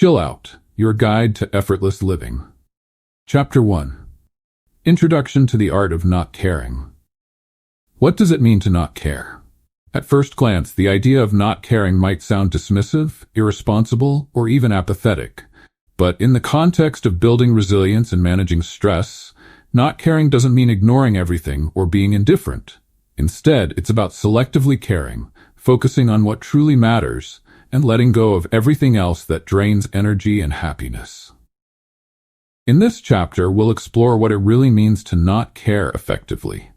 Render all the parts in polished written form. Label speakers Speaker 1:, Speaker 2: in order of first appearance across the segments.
Speaker 1: Chill Out, Your Guide to Effortless Living. Chapter 1. Introduction to the Art of Not Caring. What does it mean to not care? At first glance, the idea of not caring might sound dismissive, irresponsible, or even apathetic. But in the context of building resilience and managing stress, not caring doesn't mean ignoring everything or being indifferent. Instead, it's about selectively caring, focusing on what truly matters, and letting go of everything else that drains energy and happiness. In this chapter, we'll explore what it really means to not care effectively.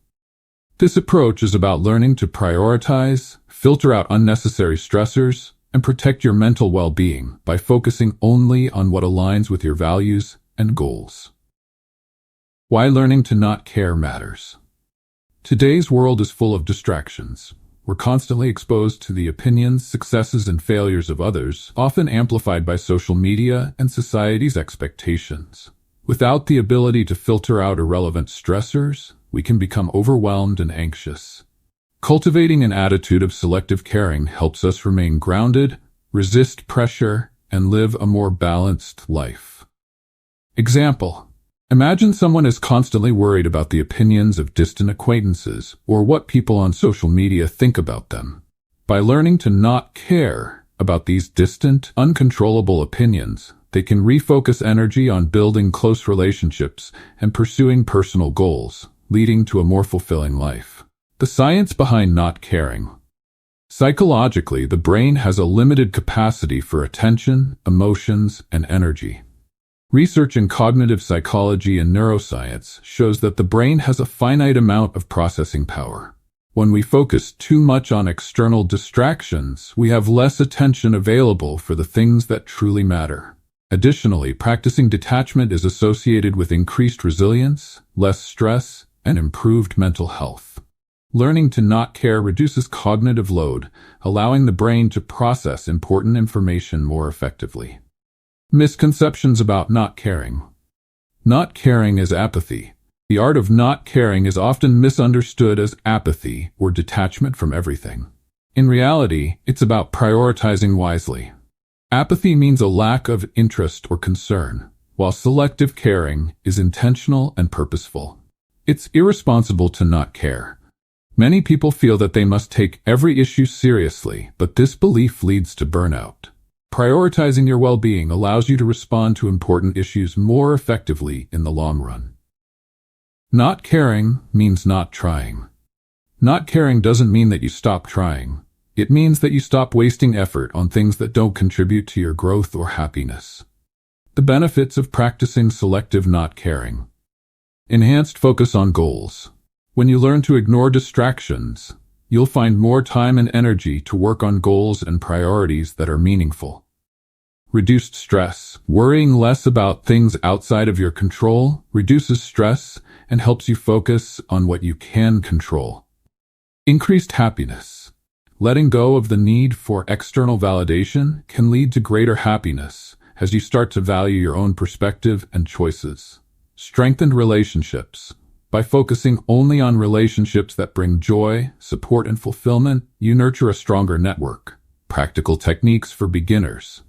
Speaker 1: This approach is about learning to prioritize, filter out unnecessary stressors, and protect your mental well-being by focusing only on what aligns with your values and goals. Why learning to not care matters. Today's world is full of distractions. We're constantly exposed to the opinions, successes, and failures of others, often amplified by social media and society's expectations. Without the ability to filter out irrelevant stressors, we can become overwhelmed and anxious. Cultivating an attitude of selective caring helps us remain grounded, resist pressure, and live a more balanced life. Example: imagine someone is constantly worried about the opinions of distant acquaintances or what people on social media think about them. By learning to not care about these distant, uncontrollable opinions, they can refocus energy on building close relationships and pursuing personal goals, leading to a more fulfilling life. The science behind not caring. Psychologically, the brain has a limited capacity for attention, emotions, and energy. Research in cognitive psychology and neuroscience shows that the brain has a finite amount of processing power. When we focus too much on external distractions, we have less attention available for the things that truly matter. Additionally, practicing detachment is associated with increased resilience, less stress, and improved mental health. Learning to not care reduces cognitive load, allowing the brain to process important information more effectively. Misconceptions about not caring. Not caring is apathy. The art of not caring is often misunderstood as apathy or detachment from everything. In reality, it's about prioritizing wisely. Apathy means a lack of interest or concern, while selective caring is intentional and purposeful. It's irresponsible to not care. Many people feel that they must take every issue seriously, but this belief leads to burnout. Prioritizing your well-being allows you to respond to important issues more effectively in the long run. Not caring means not trying. Not caring doesn't mean that you stop trying. It means that you stop wasting effort on things that don't contribute to your growth or happiness. The benefits of practicing selective not caring. Enhanced focus on goals. When you learn to ignore distractions, you'll find more time and energy to work on goals and priorities that are meaningful. Reduced stress. Worrying less about things outside of your control reduces stress and helps you focus on what you can control. Increased happiness. Letting go of the need for external validation can lead to greater happiness as you start to value your own perspective and choices. Strengthened relationships. By focusing only on relationships that bring joy, support, and fulfillment, you nurture a stronger network. Practical techniques for beginners.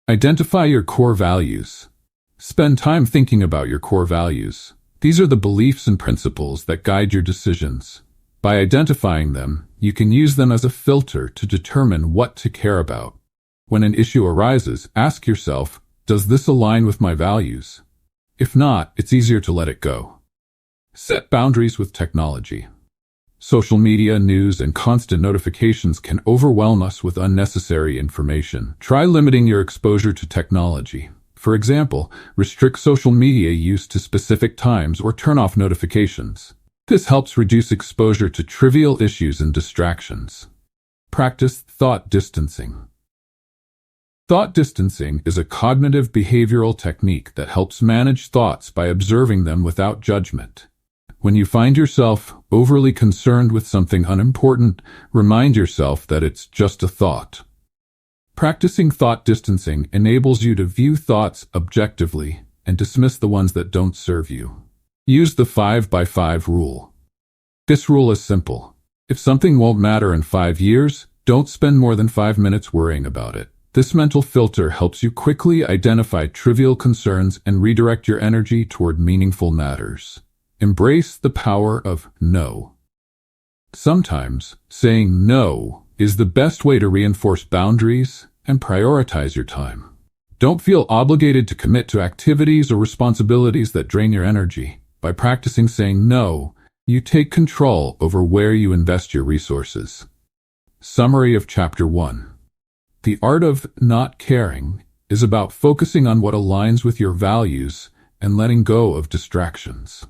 Speaker 1: Identify your core values. Spend time thinking about your core values. These are the beliefs and principles that guide your decisions. By identifying them, you can use them as a filter to determine what to care about. When an issue arises, ask yourself, does this align with my values? If not, it's easier to let it go. Set boundaries with technology. Social media, news, and constant notifications can overwhelm us with unnecessary information. Try limiting your exposure to technology. For example, restrict social media use to specific times or turn off notifications. This helps reduce exposure to trivial issues and distractions. Practice thought distancing. Thought distancing is a cognitive behavioral technique that helps manage thoughts by observing them without judgment. When you find yourself overly concerned with something unimportant, remind yourself that it's just a thought. Practicing thought distancing enables you to view thoughts objectively and dismiss the ones that don't serve you. Use the 5x5 rule. This rule is simple. If something won't matter in 5 years, don't spend more than 5 minutes worrying about it. This mental filter helps you quickly identify trivial concerns and redirect your energy toward meaningful matters. Embrace the power of no. Sometimes, saying no is the best way to reinforce boundaries and prioritize your time. Don't feel obligated to commit to activities or responsibilities that drain your energy. By practicing saying no, you take control over where you invest your resources. Summary of Chapter 1. The art of not caring is about focusing on what aligns with your values and letting go of distractions.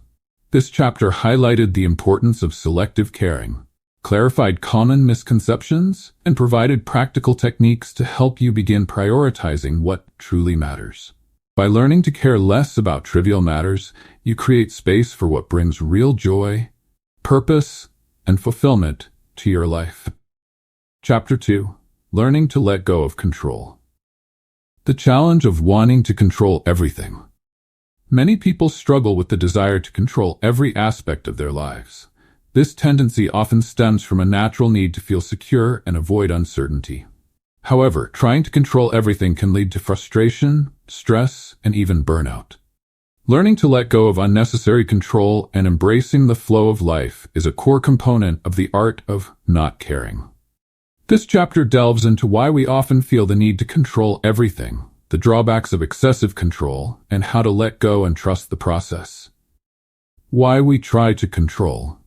Speaker 1: This chapter highlighted the importance of selective caring, clarified common misconceptions, and provided practical techniques to help you begin prioritizing what truly matters. By learning to care less about trivial matters, you create space for what brings real joy, purpose, and fulfillment to your life. Chapter 2. Learning to let go of control. The challenge of wanting to control everything. Many people struggle with the desire to control every aspect of their lives. This tendency often stems from a natural need to feel secure and avoid uncertainty. However, trying to control everything can lead to frustration, stress, and even burnout. Learning to let go of unnecessary control and embracing the flow of life is a core component of the art of not caring. This chapter delves into why we often feel the need to control everything, the drawbacks of excessive control, and how to let go and trust the process. Why we try to control.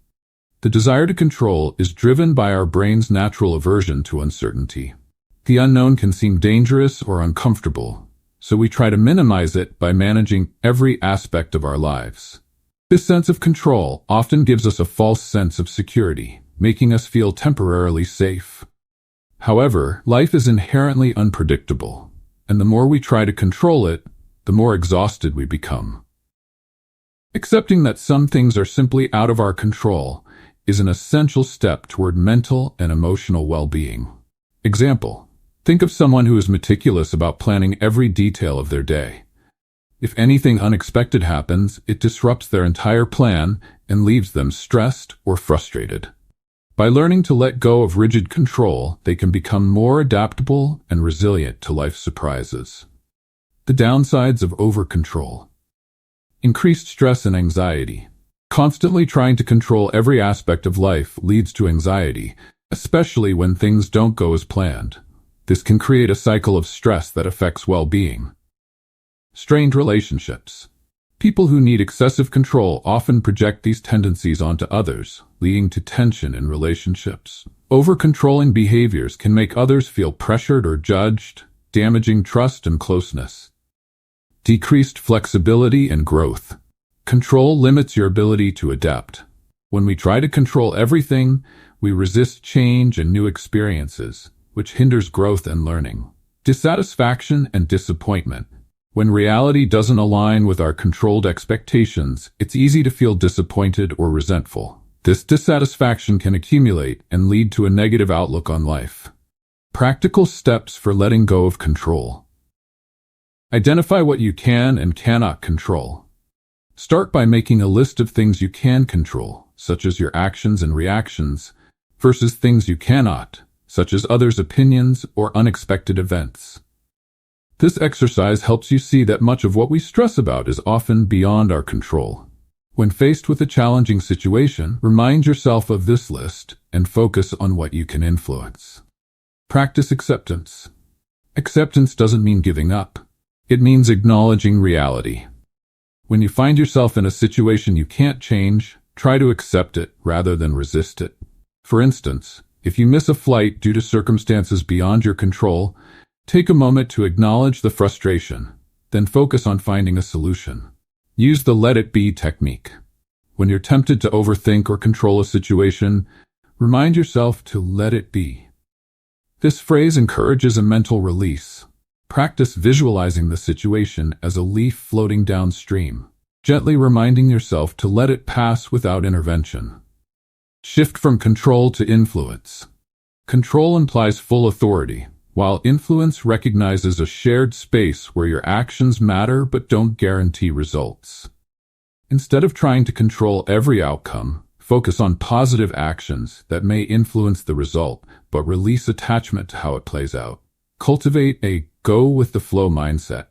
Speaker 1: The desire to control is driven by our brain's natural aversion to uncertainty. The unknown can seem dangerous or uncomfortable, so we try to minimize it by managing every aspect of our lives. This sense of control often gives us a false sense of security, making us feel temporarily safe. However, life is inherently unpredictable, and the more we try to control it, the more exhausted we become. Accepting that some things are simply out of our control is an essential step toward mental and emotional well-being. Example: think of someone who is meticulous about planning every detail of their day. If anything unexpected happens, it disrupts their entire plan and leaves them stressed or frustrated. By learning to let go of rigid control, they can become more adaptable and resilient to life's surprises. The downsides of over-control. Increased stress and anxiety. Constantly trying to control every aspect of life leads to anxiety, especially when things don't go as planned. This can create a cycle of stress that affects well-being. Strained relationships. People who need excessive control often project these tendencies onto others, leading to tension in relationships. Over-controlling behaviors can make others feel pressured or judged, damaging trust and closeness. Decreased flexibility and growth. Control limits your ability to adapt. When we try to control everything, we resist change and new experiences, which hinders growth and learning. Dissatisfaction and disappointment. When reality doesn't align with our controlled expectations, it's easy to feel disappointed or resentful. This dissatisfaction can accumulate and lead to a negative outlook on life. Practical steps for letting go of control. Identify what you can and cannot control. Start by making a list of things you can control, such as your actions and reactions, versus things you cannot, such as others' opinions or unexpected events. This exercise helps you see that much of what we stress about is often beyond our control. When faced with a challenging situation, remind yourself of this list and focus on what you can influence. Practice acceptance. Acceptance doesn't mean giving up. It means acknowledging reality. When you find yourself in a situation you can't change, try to accept it rather than resist it. For instance, if you miss a flight due to circumstances beyond your control, take a moment to acknowledge the frustration, then focus on finding a solution. Use the let it be technique. When you're tempted to overthink or control a situation, remind yourself to let it be. This phrase encourages a mental release. Practice visualizing the situation as a leaf floating downstream, gently reminding yourself to let it pass without intervention. Shift from control to influence. Control implies full authority, while influence recognizes a shared space where your actions matter but don't guarantee results. Instead of trying to control every outcome, focus on positive actions that may influence the result, but release attachment to how it plays out. Cultivate a go-with-the-flow mindset.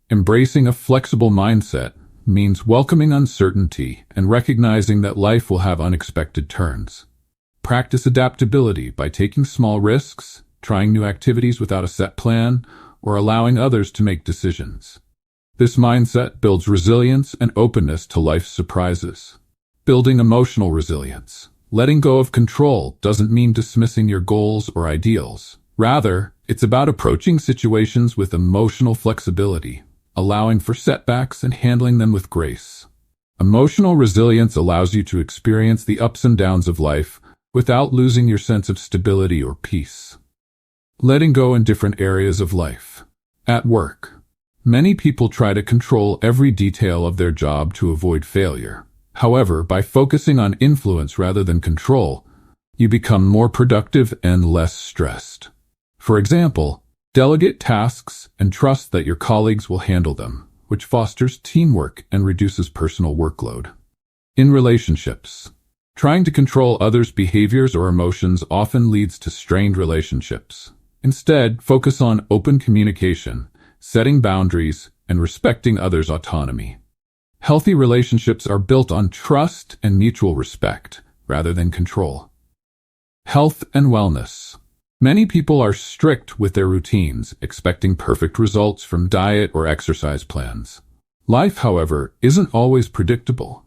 Speaker 1: Embracing a flexible mindset means welcoming uncertainty and recognizing that life will have unexpected turns. Practice adaptability by taking small risks, trying new activities without a set plan, or allowing others to make decisions. This mindset builds resilience and openness to life's surprises. Building emotional resilience. Letting go of control doesn't mean dismissing your goals or ideals. Rather, it's about approaching situations with emotional flexibility, allowing for setbacks and handling them with grace. Emotional resilience allows you to experience the ups and downs of life without losing your sense of stability or peace. Letting go in different areas of life. At work, many people try to control every detail of their job to avoid failure. However, by focusing on influence rather than control, you become more productive and less stressed. For example, delegate tasks and trust that your colleagues will handle them, which fosters teamwork and reduces personal workload. In relationships, trying to control others' behaviors or emotions often leads to strained relationships. Instead, focus on open communication, setting boundaries, and respecting others' autonomy. Healthy relationships are built on trust and mutual respect, rather than control. Health and wellness. Many people are strict with their routines, expecting perfect results from diet or exercise plans. Life, however, isn't always predictable.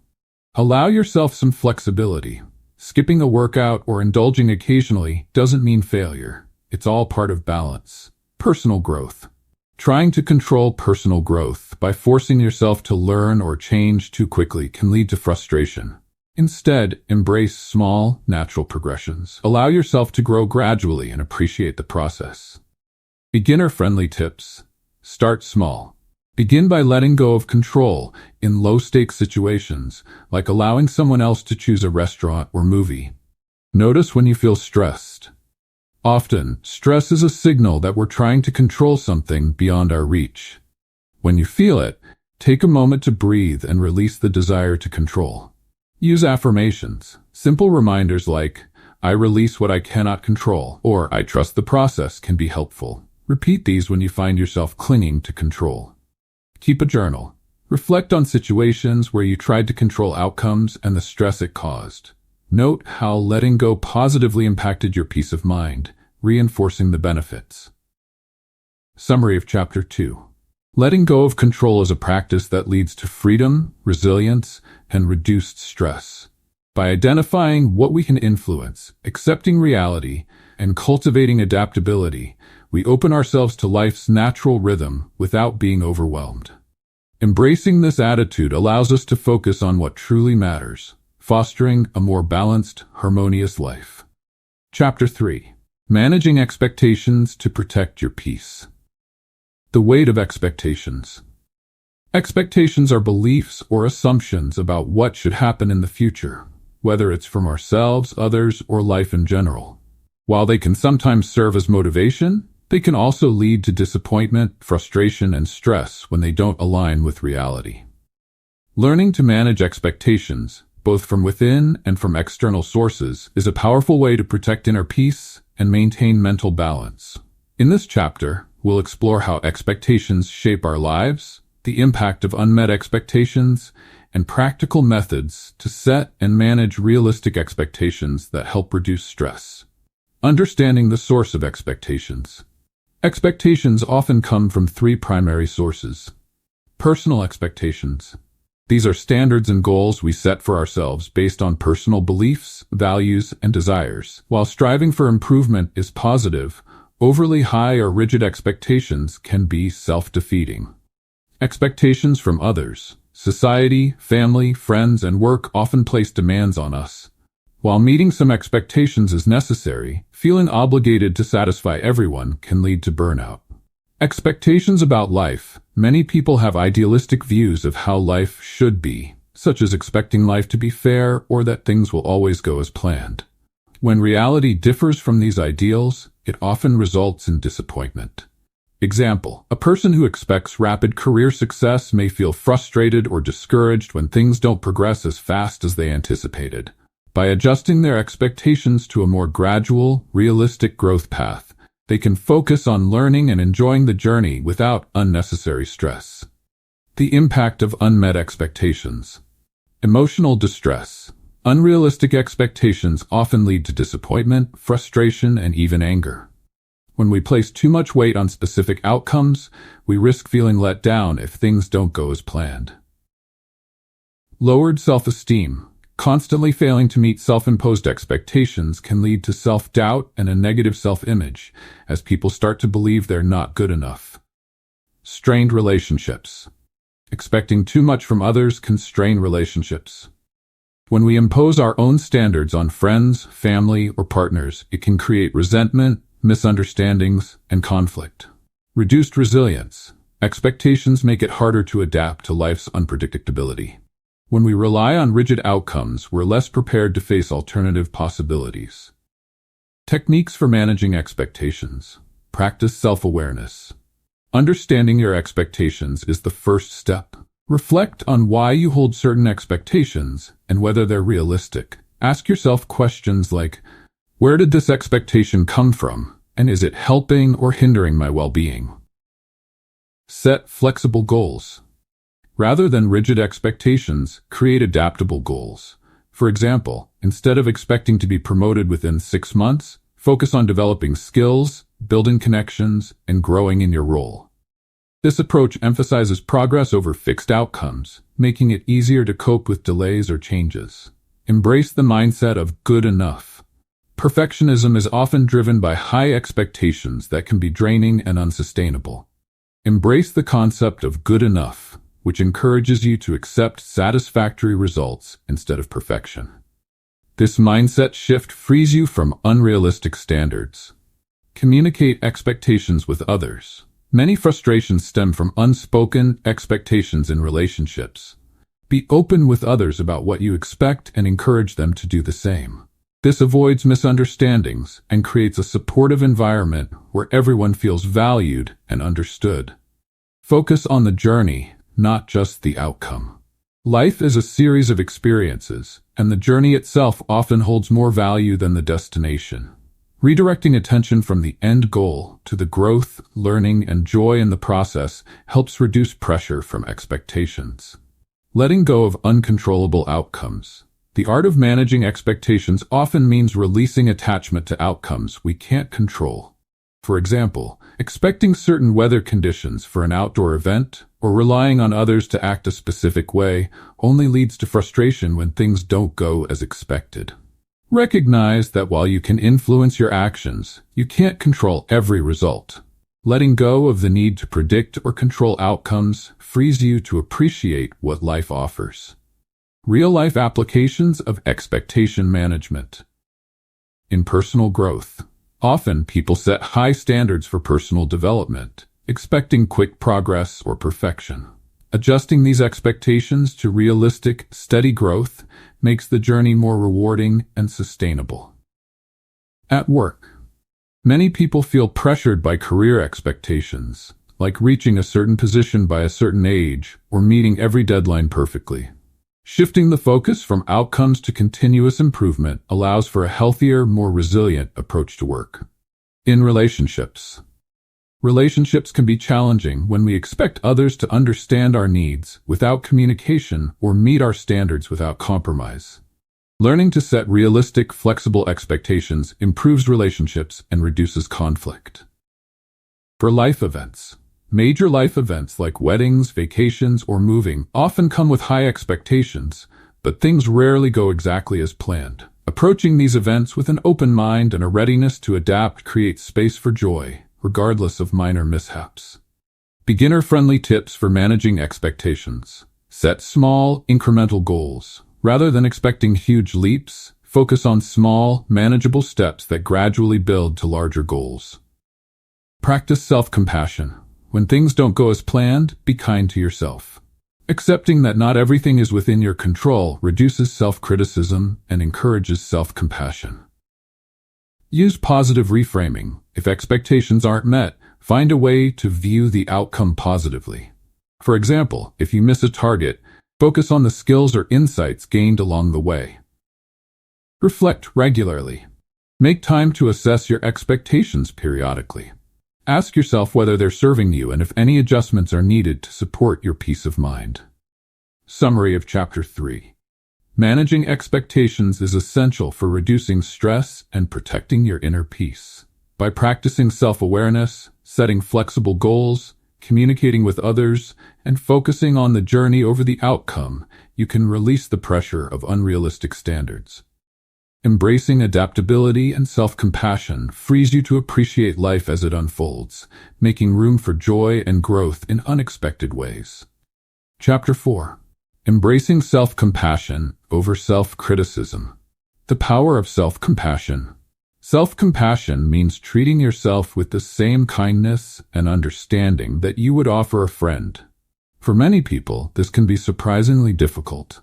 Speaker 1: Allow yourself some flexibility. Skipping a workout or indulging occasionally doesn't mean failure. It's all part of balance. Personal growth. Trying to control personal growth by forcing yourself to learn or change too quickly can lead to frustration. Instead, embrace small, natural progressions. Allow yourself to grow gradually and appreciate the process. Beginner-friendly tips. Start small. Begin by letting go of control in low-stakes situations, like allowing someone else to choose a restaurant or movie. Notice when you feel stressed. Often, stress is a signal that we're trying to control something beyond our reach. When you feel it, take a moment to breathe and release the desire to control. Use affirmations. Simple reminders like, I release what I cannot control, or I trust the process can be helpful. Repeat these when you find yourself clinging to control. Keep a journal. Reflect on situations where you tried to control outcomes and the stress it caused. Note how letting go positively impacted your peace of mind, reinforcing the benefits. Summary of Chapter 2. Letting go of control is a practice that leads to freedom, resilience, and reduced stress. By identifying what we can influence, accepting reality, and cultivating adaptability, we open ourselves to life's natural rhythm without being overwhelmed. Embracing this attitude allows us to focus on what truly matters, fostering a more balanced, harmonious life. Chapter 3. Managing expectations to protect your peace. The weight of expectations. Expectations are beliefs or assumptions about what should happen in the future, whether it's from ourselves, others, or life in general. While they can sometimes serve as motivation, they can also lead to disappointment, frustration, and stress when they don't align with reality. Learning to manage expectations, both from within and from external sources, is a powerful way to protect inner peace and maintain mental balance. In this chapter, we'll explore how expectations shape our lives, the impact of unmet expectations, and practical methods to set and manage realistic expectations that help reduce stress. Understanding the source of expectations. Expectations often come from three primary sources. Personal expectations. These are standards and goals we set for ourselves based on personal beliefs, values, and desires. While striving for improvement is positive, overly high or rigid expectations can be self-defeating. Expectations from others. Society, family, friends, and work often place demands on us. While meeting some expectations is necessary, feeling obligated to satisfy everyone can lead to burnout. Expectations about life. Many people have idealistic views of how life should be, such as expecting life to be fair or that things will always go as planned. When reality differs from these ideals, it often results in disappointment. Example: a person who expects rapid career success may feel frustrated or discouraged when things don't progress as fast as they anticipated. By adjusting their expectations to a more gradual, realistic growth path, They can focus on learning and enjoying the journey without unnecessary stress. The impact of unmet expectations. Emotional distress. Unrealistic expectations often lead to disappointment, frustration, and even anger. When we place too much weight on specific outcomes, we risk feeling let down if things don't go as planned. Lowered self-esteem. Constantly failing to meet self-imposed expectations can lead to self-doubt and a negative self-image, as people start to believe they're not good enough. Strained relationships. Expecting too much from others can strain relationships. When we impose our own standards on friends, family, or partners, it can create resentment, misunderstandings, and conflict. Reduced resilience. Expectations make it harder to adapt to life's unpredictability. When we rely on rigid outcomes, we're less prepared to face alternative possibilities. Techniques for managing expectations. Practice self-awareness. Understanding your expectations is the first step. Reflect on why you hold certain expectations and whether they're realistic. Ask yourself questions like, where did this expectation come from, and is it helping or hindering my well-being? Set flexible goals. Rather than rigid expectations, create adaptable goals. For example, instead of expecting to be promoted within 6 months, focus on developing skills, building connections, and growing in your role. This approach emphasizes progress over fixed outcomes, making it easier to cope with delays or changes. Embrace the mindset of good enough. Perfectionism is often driven by high expectations that can be draining and unsustainable. Embrace the concept of good enough, which encourages you to accept satisfactory results instead of perfection. This mindset shift frees you from unrealistic standards. Communicate expectations with others. Many frustrations stem from unspoken expectations in relationships. Be open with others about what you expect and encourage them to do the same. This avoids misunderstandings and creates a supportive environment where everyone feels valued and understood. Focus on the journey, not just the outcome. Life is a series of experiences, and the journey itself often holds more value than the destination. Redirecting attention from the end goal to the growth, learning, and joy in the process helps reduce pressure from expectations. Letting go of uncontrollable outcomes. The art of managing expectations often means releasing attachment to outcomes we can't control. For example, expecting certain weather conditions for an outdoor event or relying on others to act a specific way only leads to frustration when things don't go as expected. Recognize that while you can influence your actions, you can't control every result. Letting go of the need to predict or control outcomes frees you to appreciate what life offers. Real-life applications of expectation management. In personal growth, often people set high standards for personal development, expecting quick progress or perfection. Adjusting these expectations to realistic, steady growth makes the journey more rewarding and sustainable. At work, many people feel pressured by career expectations, like reaching a certain position by a certain age or meeting every deadline perfectly. Shifting the focus from outcomes to continuous improvement allows for a healthier, more resilient approach to work. In relationships, relationships can be challenging when we expect others to understand our needs without communication or meet our standards without compromise. Learning to set realistic, flexible expectations improves relationships and reduces conflict. For life events, major life events like weddings, vacations, or moving often come with high expectations, but things rarely go exactly as planned. Approaching these events with an open mind and a readiness to adapt creates space for joy, regardless of minor mishaps. Beginner-friendly tips for managing expectations. Set small, incremental goals. Rather than expecting huge leaps, focus on small, manageable steps that gradually build to larger goals. Practice self-compassion. When things don't go as planned, be kind to yourself. Accepting that not everything is within your control reduces self-criticism and encourages self-compassion. Use positive reframing. If expectations aren't met, find a way to view the outcome positively. For example, if you miss a target, focus on the skills or insights gained along the way. Reflect regularly. Make time to assess your expectations periodically. Ask yourself whether they're serving you and if any adjustments are needed to support your peace of mind. Summary of Chapter 3. Managing expectations is essential for reducing stress and protecting your inner peace. By practicing self-awareness, setting flexible goals, communicating with others, and focusing on the journey over the outcome, you can release the pressure of unrealistic standards. Embracing adaptability and self-compassion frees you to appreciate life as it unfolds, making room for joy and growth in unexpected ways. Chapter 4. Embracing self-compassion over self-criticism. The power of self-compassion. Self-compassion means treating yourself with the same kindness and understanding that you would offer a friend. For many people, this can be surprisingly difficult.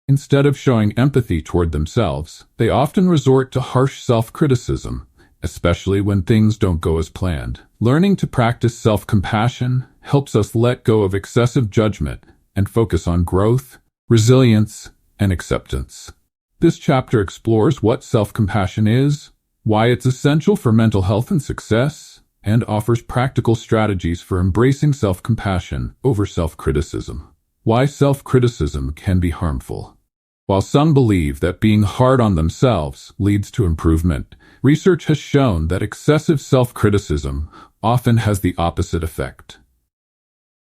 Speaker 1: Instead of showing empathy toward themselves, they often resort to harsh self-criticism, especially when things don't go as planned. Learning to practice self-compassion helps us let go of excessive judgment and focus on growth, resilience, and acceptance. This chapter explores what self-compassion is, why it's essential for mental health and success, and offers practical strategies for embracing self-compassion over self-criticism. Why self-criticism can be harmful. While some believe that being hard on themselves leads to improvement, research has shown that excessive self-criticism often has the opposite effect.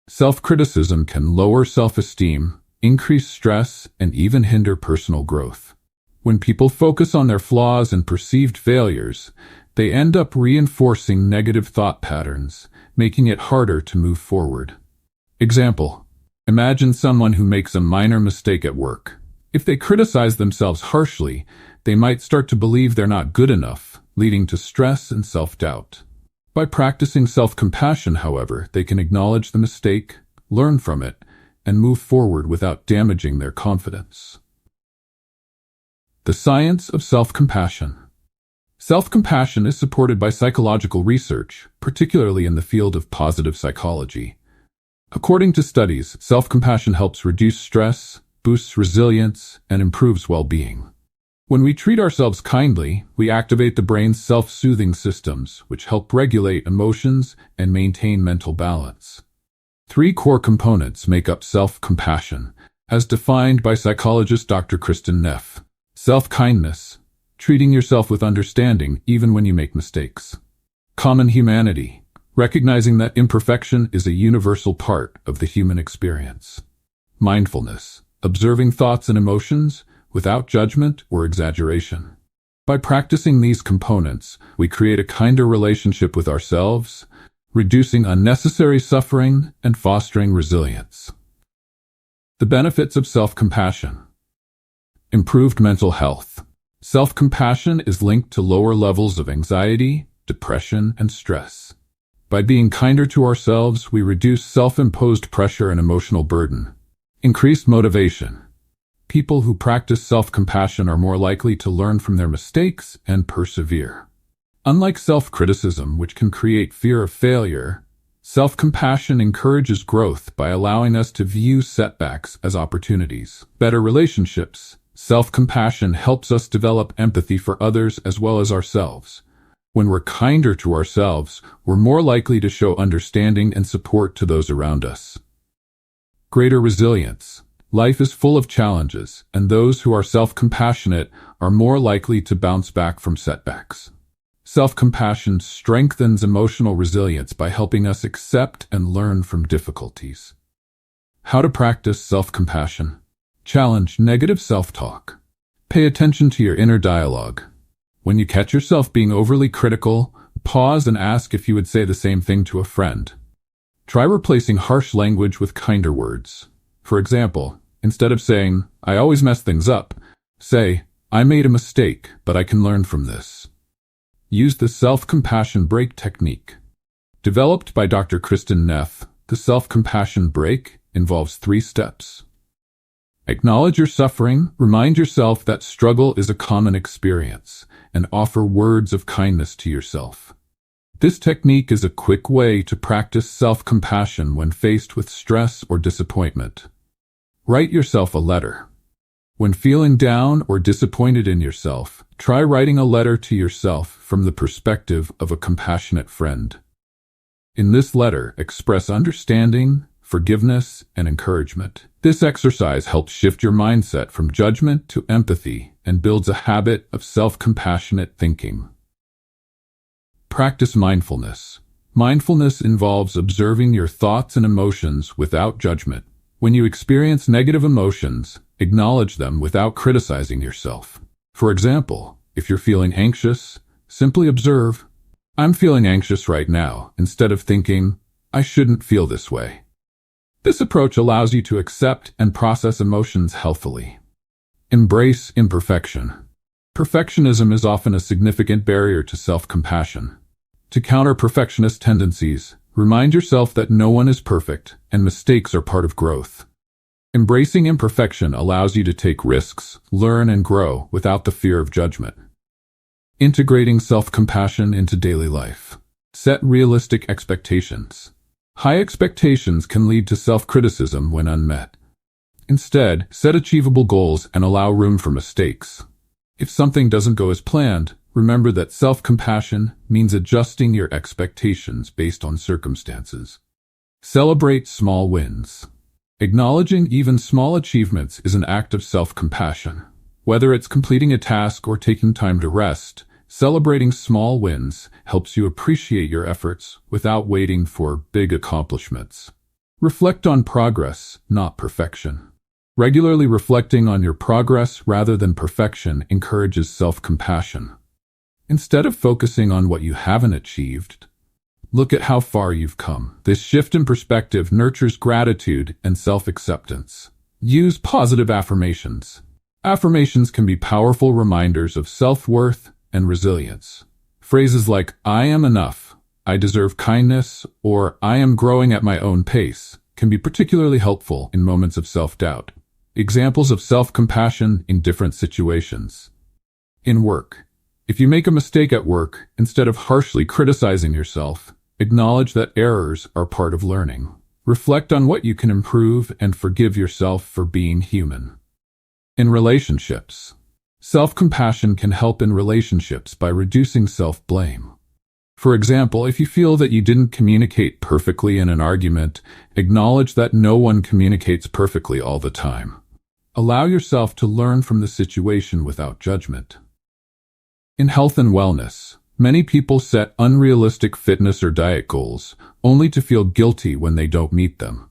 Speaker 1: Self-criticism can lower self-esteem, increase stress, and even hinder personal growth. When people focus on their flaws and perceived failures, they end up reinforcing negative thought patterns, making it harder to move forward. Example: imagine someone who makes a minor mistake at work. If they criticize themselves harshly, they might start to believe they're not good enough, leading to stress and self-doubt. By practicing self-compassion, however, they can acknowledge the mistake, learn from it, and move forward without damaging their confidence. The science of self-compassion. Self-compassion is supported by psychological research, particularly in the field of positive psychology. According to studies, self-compassion helps reduce stress, boosts resilience, and improves well-being. When we treat ourselves kindly, we activate the brain's self-soothing systems, which help regulate emotions and maintain mental balance. 3 core components make up self-compassion, as defined by psychologist Dr. Kristin Neff. Self-kindness, treating yourself with understanding even when you make mistakes. Common humanity, recognizing that imperfection is a universal part of the human experience. Mindfulness, observing thoughts and emotions without judgment or exaggeration. By practicing these components, we create a kinder relationship with ourselves, reducing unnecessary suffering and fostering resilience. The benefits of self-compassion. Improved mental health. Self-compassion is linked to lower levels of anxiety, depression, and stress. By being kinder to ourselves, we reduce self-imposed pressure and emotional burden. Increased motivation. People who practice self-compassion are more likely to learn from their mistakes and persevere. Unlike self-criticism, which can create fear of failure, self-compassion encourages growth by allowing us to view setbacks as opportunities. Better relationships. Self-compassion helps us develop empathy for others as well as ourselves. When we're kinder to ourselves, we're more likely to show understanding and support to those around us. Greater resilience. Life is full of challenges, and those who are self-compassionate are more likely to bounce back from setbacks. Self-compassion strengthens emotional resilience by helping us accept and learn from difficulties. How to practice self-compassion. Challenge negative self-talk. Pay attention to your inner dialogue. When you catch yourself being overly critical, pause and ask if you would say the same thing to a friend. Try replacing harsh language with kinder words. For example, instead of saying, "I always mess things up," say, "I made a mistake, but I can learn from this." Use the self-compassion break technique. Developed by Dr. Kristin Neff, the self-compassion break involves 3 steps. Acknowledge your suffering, remind yourself that struggle is a common experience, and offer words of kindness to yourself. This technique is a quick way to practice self-compassion when faced with stress or disappointment. Write yourself a letter. When feeling down or disappointed in yourself, try writing a letter to yourself from the perspective of a compassionate friend. In this letter, express understanding, forgiveness, and encouragement. This exercise helps shift your mindset from judgment to empathy and builds a habit of self-compassionate thinking. Practice mindfulness. Mindfulness involves observing your thoughts and emotions without judgment. When you experience negative emotions, acknowledge them without criticizing yourself. For example, if you're feeling anxious, simply observe, "I'm feeling anxious right now," instead of thinking, "I shouldn't feel this way." This approach allows you to accept and process emotions healthily. Embrace imperfection. Perfectionism is often a significant barrier to self-compassion. To counter perfectionist tendencies, remind yourself that no one is perfect and mistakes are part of growth. Embracing imperfection allows you to take risks, learn, and grow without the fear of judgment. Integrating self-compassion into daily life. Set realistic expectations. High expectations can lead to self-criticism when unmet. Instead, set achievable goals and allow room for mistakes. If something doesn't go as planned, remember that self-compassion means adjusting your expectations based on circumstances. Celebrate small wins. Acknowledging even small achievements is an act of self-compassion. Whether it's completing a task or taking time to rest, celebrating small wins helps you appreciate your efforts without waiting for big accomplishments. Reflect on progress, not perfection. Regularly reflecting on your progress rather than perfection encourages self-compassion. Instead of focusing on what you haven't achieved, look at how far you've come. This shift in perspective nurtures gratitude and self-acceptance. Use positive affirmations. Affirmations can be powerful reminders of self-worth and resilience. Phrases like, "I am enough," "I deserve kindness," or "I am growing at my own pace" can be particularly helpful in moments of self-doubt. Examples of self-compassion in different situations. In work. If you make a mistake at work, instead of harshly criticizing yourself, acknowledge that errors are part of learning. Reflect on what you can improve and forgive yourself for being human. In relationships. Self-compassion can help in relationships by reducing self-blame. For example, if you feel that you didn't communicate perfectly in an argument, acknowledge that no one communicates perfectly all the time. Allow yourself to learn from the situation without judgment. In health and wellness, many people set unrealistic fitness or diet goals, only to feel guilty when they don't meet them.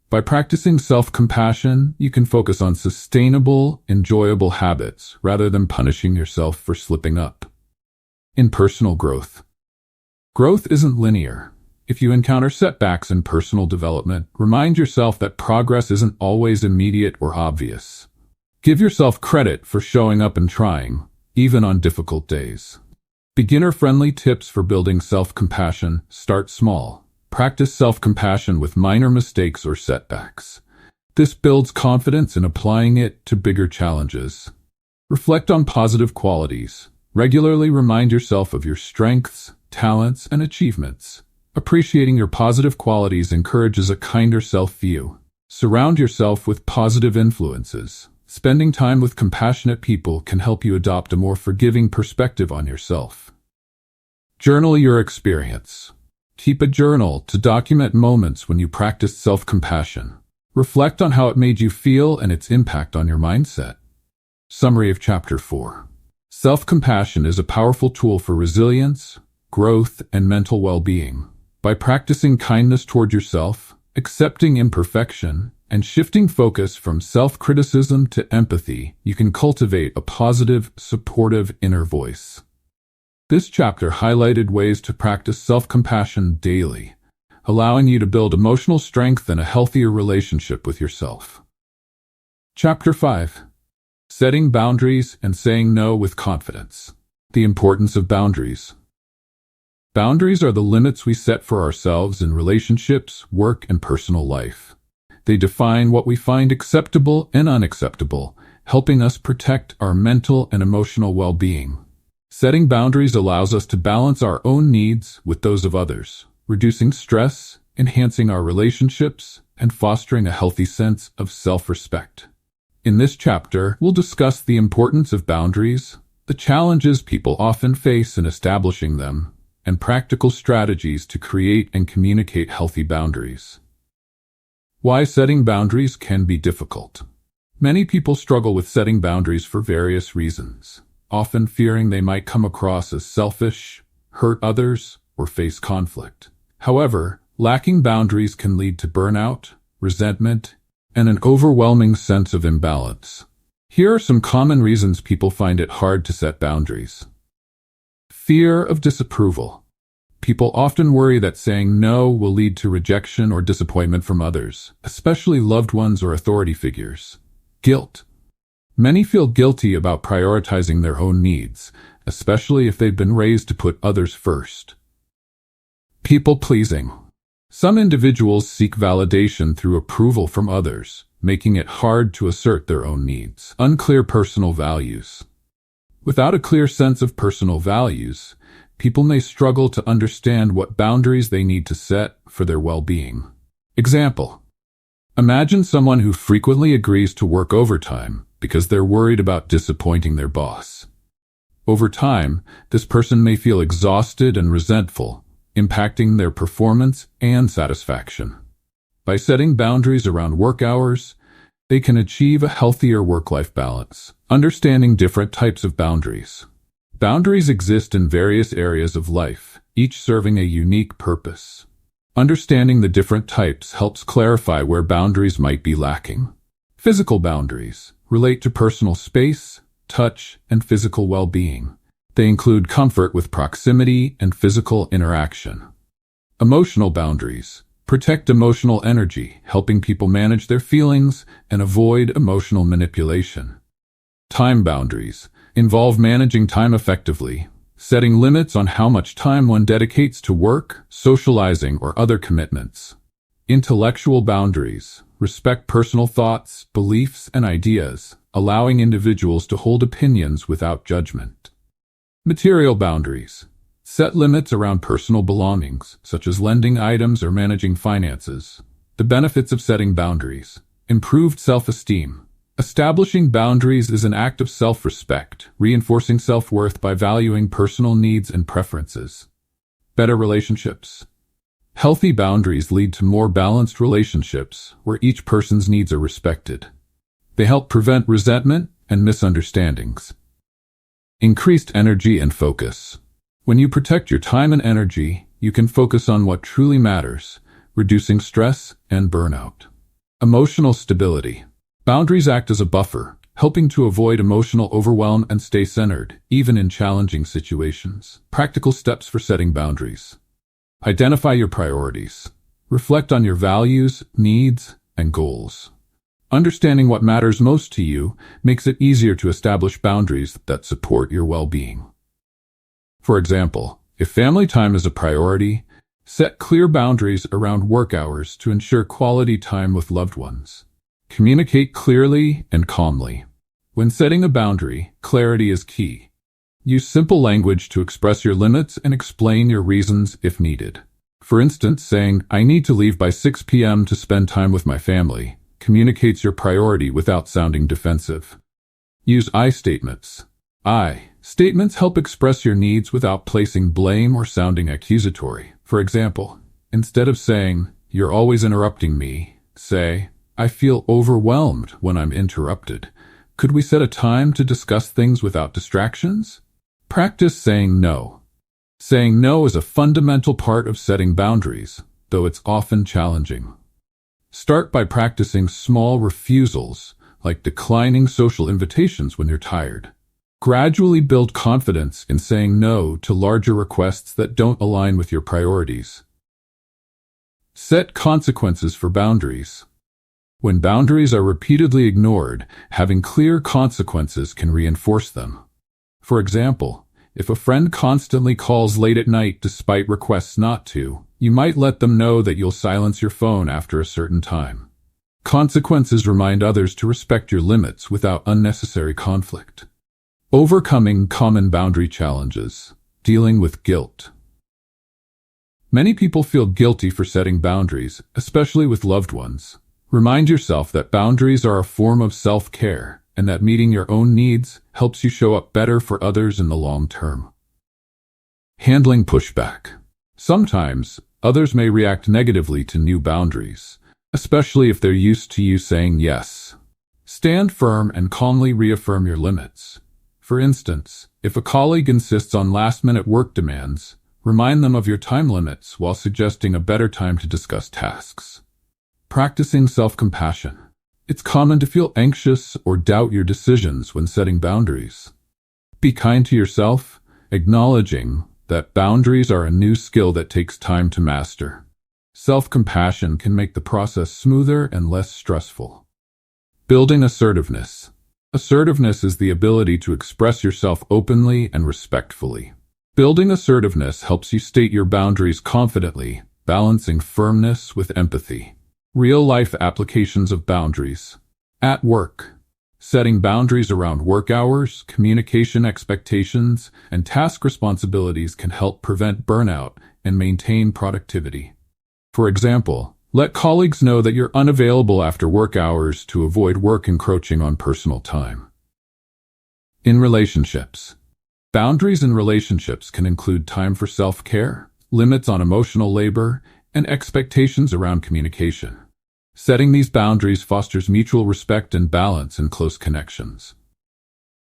Speaker 1: By practicing self-compassion, you can focus on sustainable, enjoyable habits rather than punishing yourself for slipping up. In personal growth. Growth isn't linear. If you encounter setbacks in personal development, remind yourself that progress isn't always immediate or obvious. Give yourself credit for showing up and trying, even on difficult days. Beginner-friendly tips for building self-compassion: start small. Practice self-compassion with minor mistakes or setbacks. This builds confidence in applying it to bigger challenges. Reflect on positive qualities. Regularly remind yourself of your strengths, talents, and achievements. Appreciating your positive qualities encourages a kinder self-view. Surround yourself with positive influences. Spending time with compassionate people can help you adopt a more forgiving perspective on yourself. Journal your experience. Keep a journal to document moments when you practiced self-compassion. Reflect on how it made you feel and its impact on your mindset. Summary of Chapter 4. Self-compassion is a powerful tool for resilience, growth, and mental well-being. By practicing kindness toward yourself, accepting imperfection, and shifting focus from self-criticism to empathy, you can cultivate a positive, supportive inner voice. This chapter highlighted ways to practice self-compassion daily, allowing you to build emotional strength and a healthier relationship with yourself. Chapter 5. Setting boundaries and saying no with confidence. The importance of boundaries. Boundaries are the limits we set for ourselves in relationships, work, and personal life. They define what we find acceptable and unacceptable, helping us protect our mental and emotional well-being. Setting boundaries allows us to balance our own needs with those of others, reducing stress, enhancing our relationships, and fostering a healthy sense of self-respect. In this chapter, we'll discuss the importance of boundaries, the challenges people often face in establishing them, and practical strategies to create and communicate healthy boundaries. Why setting boundaries can be difficult. Many people struggle with setting boundaries for various reasons, often fearing they might come across as selfish, hurt others, or face conflict. However, lacking boundaries can lead to burnout, resentment, and an overwhelming sense of imbalance. Here are some common reasons people find it hard to set boundaries. Fear of disapproval. People often worry that saying no will lead to rejection or disappointment from others, especially loved ones or authority figures. Guilt. Many feel guilty about prioritizing their own needs, especially if they've been raised to put others first. People-pleasing. Some individuals seek validation through approval from others, making it hard to assert their own needs. Unclear personal values. Without a clear sense of personal values, people may struggle to understand what boundaries they need to set for their well-being. Example. Imagine someone who frequently agrees to work overtime because they're worried about disappointing their boss. Over time, this person may feel exhausted and resentful, impacting their performance and satisfaction. By setting boundaries around work hours, they can achieve a healthier work-life balance. Understanding different types of boundaries. Boundaries exist in various areas of life, each serving a unique purpose. Understanding the different types helps clarify where boundaries might be lacking. Physical boundaries relate to personal space, touch, and physical well-being. They include comfort with proximity and physical interaction. Emotional boundaries protect emotional energy, helping people manage their feelings and avoid emotional manipulation. Time boundaries involve managing time effectively, setting limits on how much time one dedicates to work, socializing, or other commitments. Intellectual boundaries respect personal thoughts, beliefs, and ideas, allowing individuals to hold opinions without judgment. Material boundaries set limits around personal belongings, such as lending items or managing finances. The benefits of setting boundaries. Improved self-esteem. Establishing boundaries is an act of self-respect, reinforcing self-worth by valuing personal needs and preferences. Better relationships. Healthy boundaries lead to more balanced relationships where each person's needs are respected. They help prevent resentment and misunderstandings. Increased energy and focus. When you protect your time and energy, you can focus on what truly matters, reducing stress and burnout. Emotional stability. Boundaries act as a buffer, helping to avoid emotional overwhelm and stay centered, even in challenging situations. Practical steps for setting boundaries. Identify your priorities. Reflect on your values, needs, and goals. Understanding what matters most to you makes it easier to establish boundaries that support your well-being. For example, if family time is a priority, set clear boundaries around work hours to ensure quality time with loved ones. Communicate clearly and calmly. When setting a boundary, clarity is key. Use simple language to express your limits and explain your reasons if needed. For instance, saying, "I need to leave by 6 p.m. to spend time with my family," communicates your priority without sounding defensive. Use I statements. I statements help express your needs without placing blame or sounding accusatory. For example, instead of saying, "You're always interrupting me," say, "I feel overwhelmed when I'm interrupted. Could we set a time to discuss things without distractions?" Practice saying no. Saying no is a fundamental part of setting boundaries, though it's often challenging. Start by practicing small refusals, like declining social invitations when you're tired. Gradually build confidence in saying no to larger requests that don't align with your priorities. Set consequences for boundaries. When boundaries are repeatedly ignored, having clear consequences can reinforce them. For example, if a friend constantly calls late at night despite requests not to, you might let them know that you'll silence your phone after a certain time. Consequences remind others to respect your limits without unnecessary conflict. Overcoming common boundary challenges. Dealing with guilt. Many people feel guilty for setting boundaries, especially with loved ones. Remind yourself that boundaries are a form of self-care and that meeting your own needs helps you show up better for others in the long term. Handling pushback. Sometimes, others may react negatively to new boundaries, especially if they're used to you saying yes. Stand firm and calmly reaffirm your limits. For instance, if a colleague insists on last-minute work demands, remind them of your time limits while suggesting a better time to discuss tasks. Practicing self-compassion. It's common to feel anxious or doubt your decisions when setting boundaries. Be kind to yourself, acknowledging that boundaries are a new skill that takes time to master. Self-compassion can make the process smoother and less stressful. Building assertiveness. Assertiveness is the ability to express yourself openly and respectfully. Building assertiveness helps you state your boundaries confidently, balancing firmness with empathy. Real-life applications of boundaries. At work. Setting boundaries around work hours, communication expectations, and task responsibilities can help prevent burnout and maintain productivity. For example, let colleagues know that you're unavailable after work hours to avoid work encroaching on personal time. In relationships. Boundaries in relationships can include time for self-care, limits on emotional labor, and expectations around communication. Setting these boundaries fosters mutual respect and balance in close connections.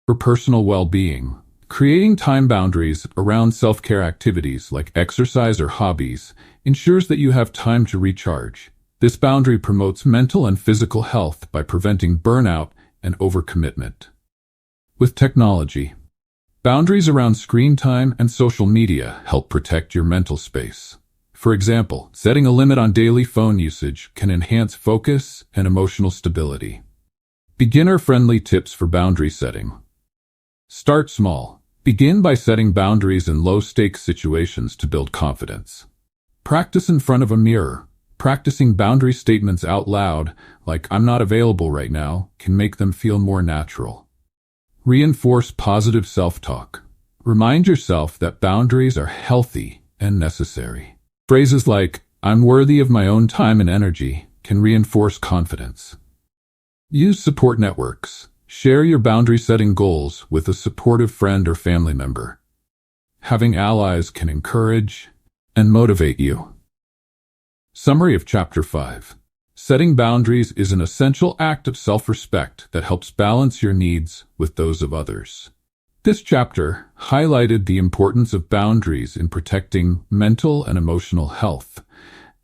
Speaker 1: For personal well-being, creating time boundaries around self-care activities like exercise or hobbies ensures that you have time to recharge. This boundary promotes mental and physical health by preventing burnout and overcommitment. With technology, boundaries around screen time and social media help protect your mental space. For example, setting a limit on daily phone usage can enhance focus and emotional stability. Beginner-friendly tips for boundary setting. Start small. Begin by setting boundaries in low-stakes situations to build confidence. Practice in front of a mirror. Practicing boundary statements out loud, like "I'm not available right now," can make them feel more natural. Reinforce positive self-talk. Remind yourself that boundaries are healthy and necessary. Phrases like, "I'm worthy of my own time and energy," can reinforce confidence. Use support networks. Share your boundary-setting goals with a supportive friend or family member. Having allies can encourage and motivate you. Summary of Chapter 5. Setting boundaries is an essential act of self-respect that helps balance your needs with those of others. This chapter highlighted the importance of boundaries in protecting mental and emotional health,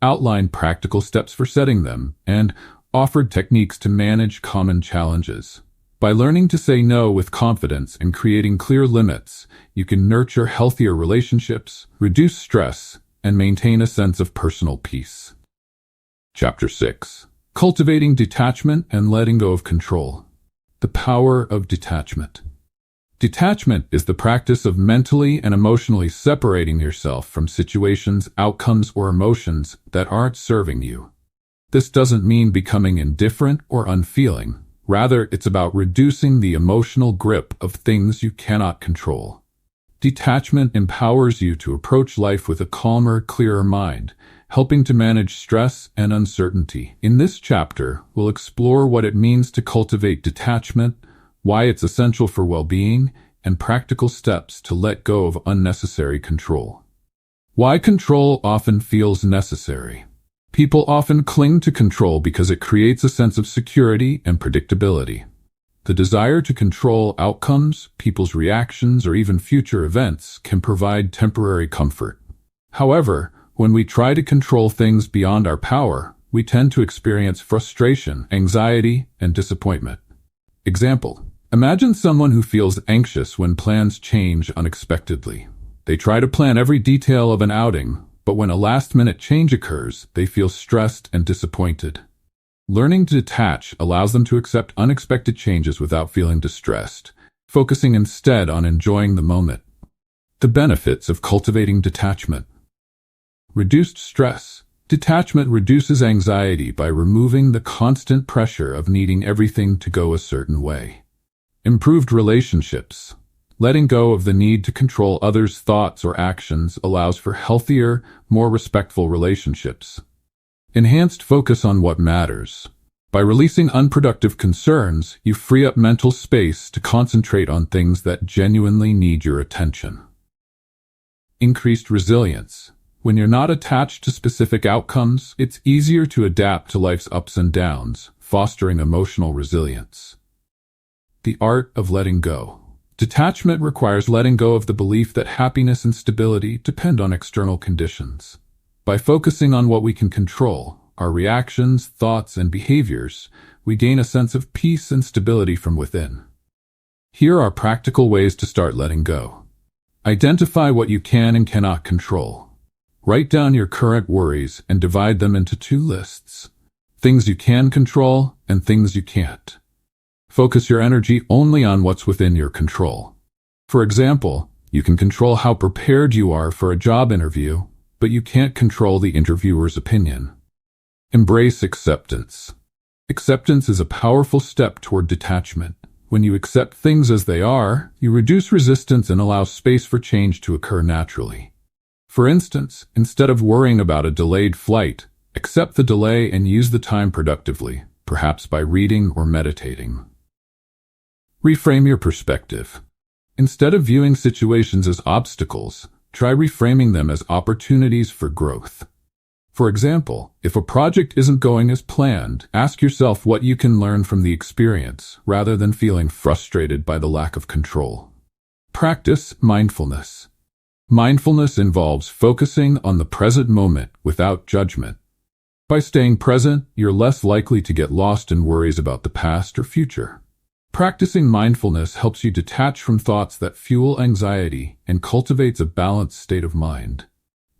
Speaker 1: outlined practical steps for setting them, and offered techniques to manage common challenges. By learning to say no with confidence and creating clear limits, you can nurture healthier relationships, reduce stress, and maintain a sense of personal peace. Chapter 6. Cultivating detachment and letting go of control. The power of detachment. Detachment is the practice of mentally and emotionally separating yourself from situations, outcomes, or emotions that aren't serving you. This doesn't mean becoming indifferent or unfeeling. Rather, it's about reducing the emotional grip of things you cannot control. Detachment empowers you to approach life with a calmer, clearer mind, helping to manage stress and uncertainty. In this chapter, we'll explore what it means to cultivate detachment, why it's essential for well-being, and practical steps to let go of unnecessary control. Why control often feels necessary. People often cling to control because it creates a sense of security and predictability. The desire to control outcomes, people's reactions, or even future events can provide temporary comfort. However, when we try to control things beyond our power, we tend to experience frustration, anxiety, and disappointment. Example: imagine someone who feels anxious when plans change unexpectedly. They try to plan every detail of an outing, but when a last-minute change occurs, they feel stressed and disappointed. Learning to detach allows them to accept unexpected changes without feeling distressed, focusing instead on enjoying the moment. The benefits of cultivating detachment. Reduced stress. Detachment reduces anxiety by removing the constant pressure of needing everything to go a certain way. Improved relationships. Letting go of the need to control others' thoughts or actions allows for healthier, more respectful relationships. Enhanced focus on what matters. By releasing unproductive concerns, you free up mental space to concentrate on things that genuinely need your attention. Increased resilience. When you're not attached to specific outcomes, it's easier to adapt to life's ups and downs, fostering emotional resilience. The art of letting go. Detachment requires letting go of the belief that happiness and stability depend on external conditions. By focusing on what we can control, our reactions, thoughts, and behaviors, we gain a sense of peace and stability from within. Here are practical ways to start letting go. Identify what you can and cannot control. Write down your current worries and divide them into 2 lists: things you can control and things you can't. Focus your energy only on what's within your control. For example, you can control how prepared you are for a job interview, but you can't control the interviewer's opinion. Embrace acceptance. Acceptance is a powerful step toward detachment. When you accept things as they are, you reduce resistance and allow space for change to occur naturally. For instance, instead of worrying about a delayed flight, accept the delay and use the time productively, perhaps by reading or meditating. Reframe your perspective. Instead of viewing situations as obstacles, try reframing them as opportunities for growth. For example, if a project isn't going as planned, ask yourself what you can learn from the experience, rather than feeling frustrated by the lack of control. Practice mindfulness. Mindfulness involves focusing on the present moment without judgment. By staying present, you're less likely to get lost in worries about the past or future. Practicing mindfulness helps you detach from thoughts that fuel anxiety and cultivates a balanced state of mind.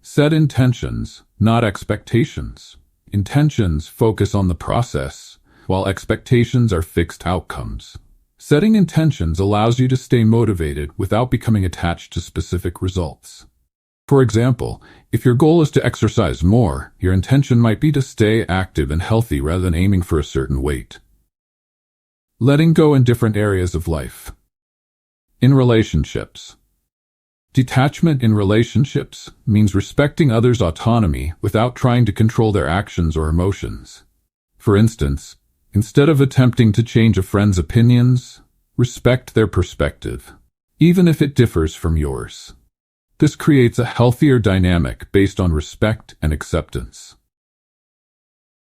Speaker 1: Set intentions, not expectations. Intentions focus on the process, while expectations are fixed outcomes. Setting intentions allows you to stay motivated without becoming attached to specific results. For example, if your goal is to exercise more, your intention might be to stay active and healthy rather than aiming for a certain weight. Letting go in different areas of life. In relationships. Detachment in relationships means respecting others' autonomy without trying to control their actions or emotions. For instance, instead of attempting to change a friend's opinions, respect their perspective, even if it differs from yours. This creates a healthier dynamic based on respect and acceptance.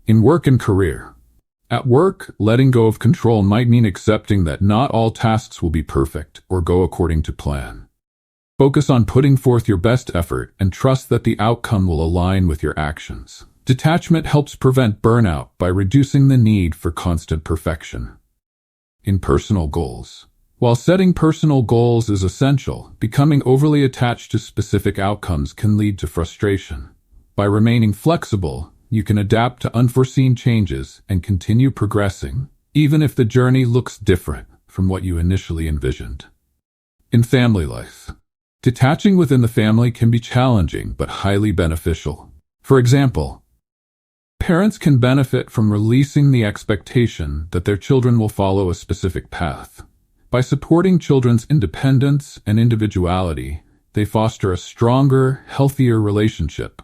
Speaker 1: In work and career. At work, letting go of control might mean accepting that not all tasks will be perfect or go according to plan. Focus on putting forth your best effort and trust that the outcome will align with your actions. Detachment helps prevent burnout by reducing the need for constant perfection. In personal goals. While setting personal goals is essential, becoming overly attached to specific outcomes can lead to frustration. By remaining flexible, you can adapt to unforeseen changes and continue progressing, even if the journey looks different from what you initially envisioned. In family life. Detaching within the family can be challenging but highly beneficial. For example, parents can benefit from releasing the expectation that their children will follow a specific path. By supporting children's independence and individuality, they foster a stronger, healthier relationship.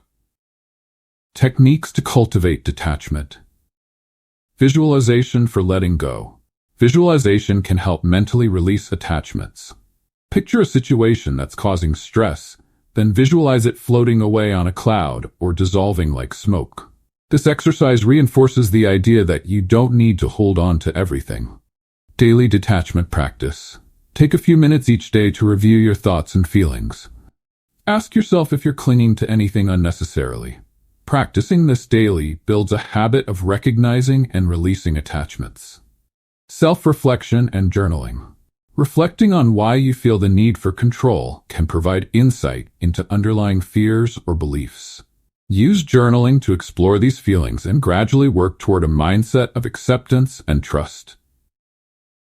Speaker 1: Techniques to cultivate detachment. Visualization for letting go. Visualization can help mentally release attachments. Picture a situation that's causing stress, then visualize it floating away on a cloud or dissolving like smoke. This exercise reinforces the idea that you don't need to hold on to everything. Daily detachment practice. Take a few minutes each day to review your thoughts and feelings. Ask yourself if you're clinging to anything unnecessarily. Practicing this daily builds a habit of recognizing and releasing attachments. Self-reflection and journaling. Reflecting on why you feel the need for control can provide insight into underlying fears or beliefs. Use journaling to explore these feelings and gradually work toward a mindset of acceptance and trust.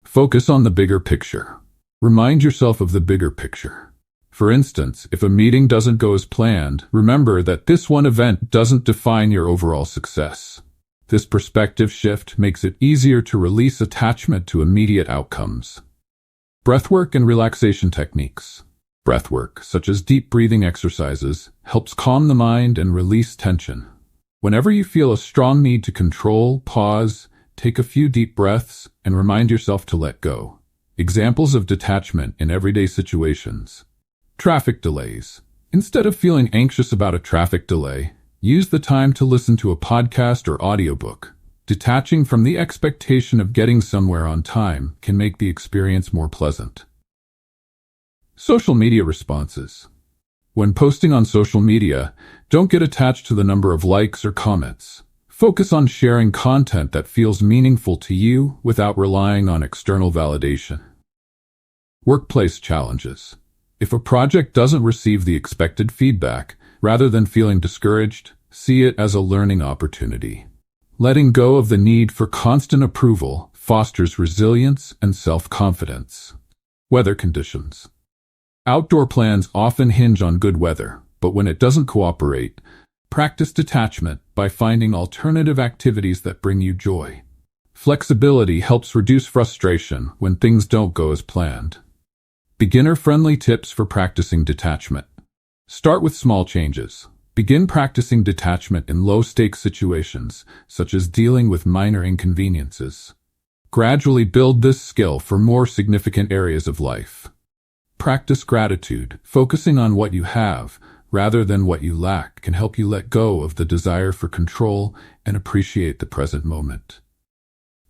Speaker 1: Focus on the bigger picture. Remind yourself of the bigger picture. For instance, if a meeting doesn't go as planned, remember that this one event doesn't define your overall success. This perspective shift makes it easier to release attachment to immediate outcomes. Breathwork and relaxation techniques. Breathwork, such as deep breathing exercises, helps calm the mind and release tension. Whenever you feel a strong need to control, pause, take a few deep breaths and remind yourself to let go. Examples of detachment in everyday situations. Traffic delays. Instead of feeling anxious about a traffic delay, use the time to listen to a podcast or audiobook. Detaching from the expectation of getting somewhere on time can make the experience more pleasant. Social media responses. When posting on social media, don't get attached to the number of likes or comments. Focus on sharing content that feels meaningful to you without relying on external validation. Workplace challenges. If a project doesn't receive the expected feedback, rather than feeling discouraged, see it as a learning opportunity. Letting go of the need for constant approval fosters resilience and self-confidence. Weather conditions. Outdoor plans often hinge on good weather, but when it doesn't cooperate, practice detachment by finding alternative activities that bring you joy. Flexibility helps reduce frustration when things don't go as planned. Beginner-friendly tips for practicing detachment. Start with small changes. Begin practicing detachment in low-stakes situations, such as dealing with minor inconveniences. Gradually build this skill for more significant areas of life. Practice gratitude. Focusing on what you have, rather than what you lack, can help you let go of the desire for control and appreciate the present moment.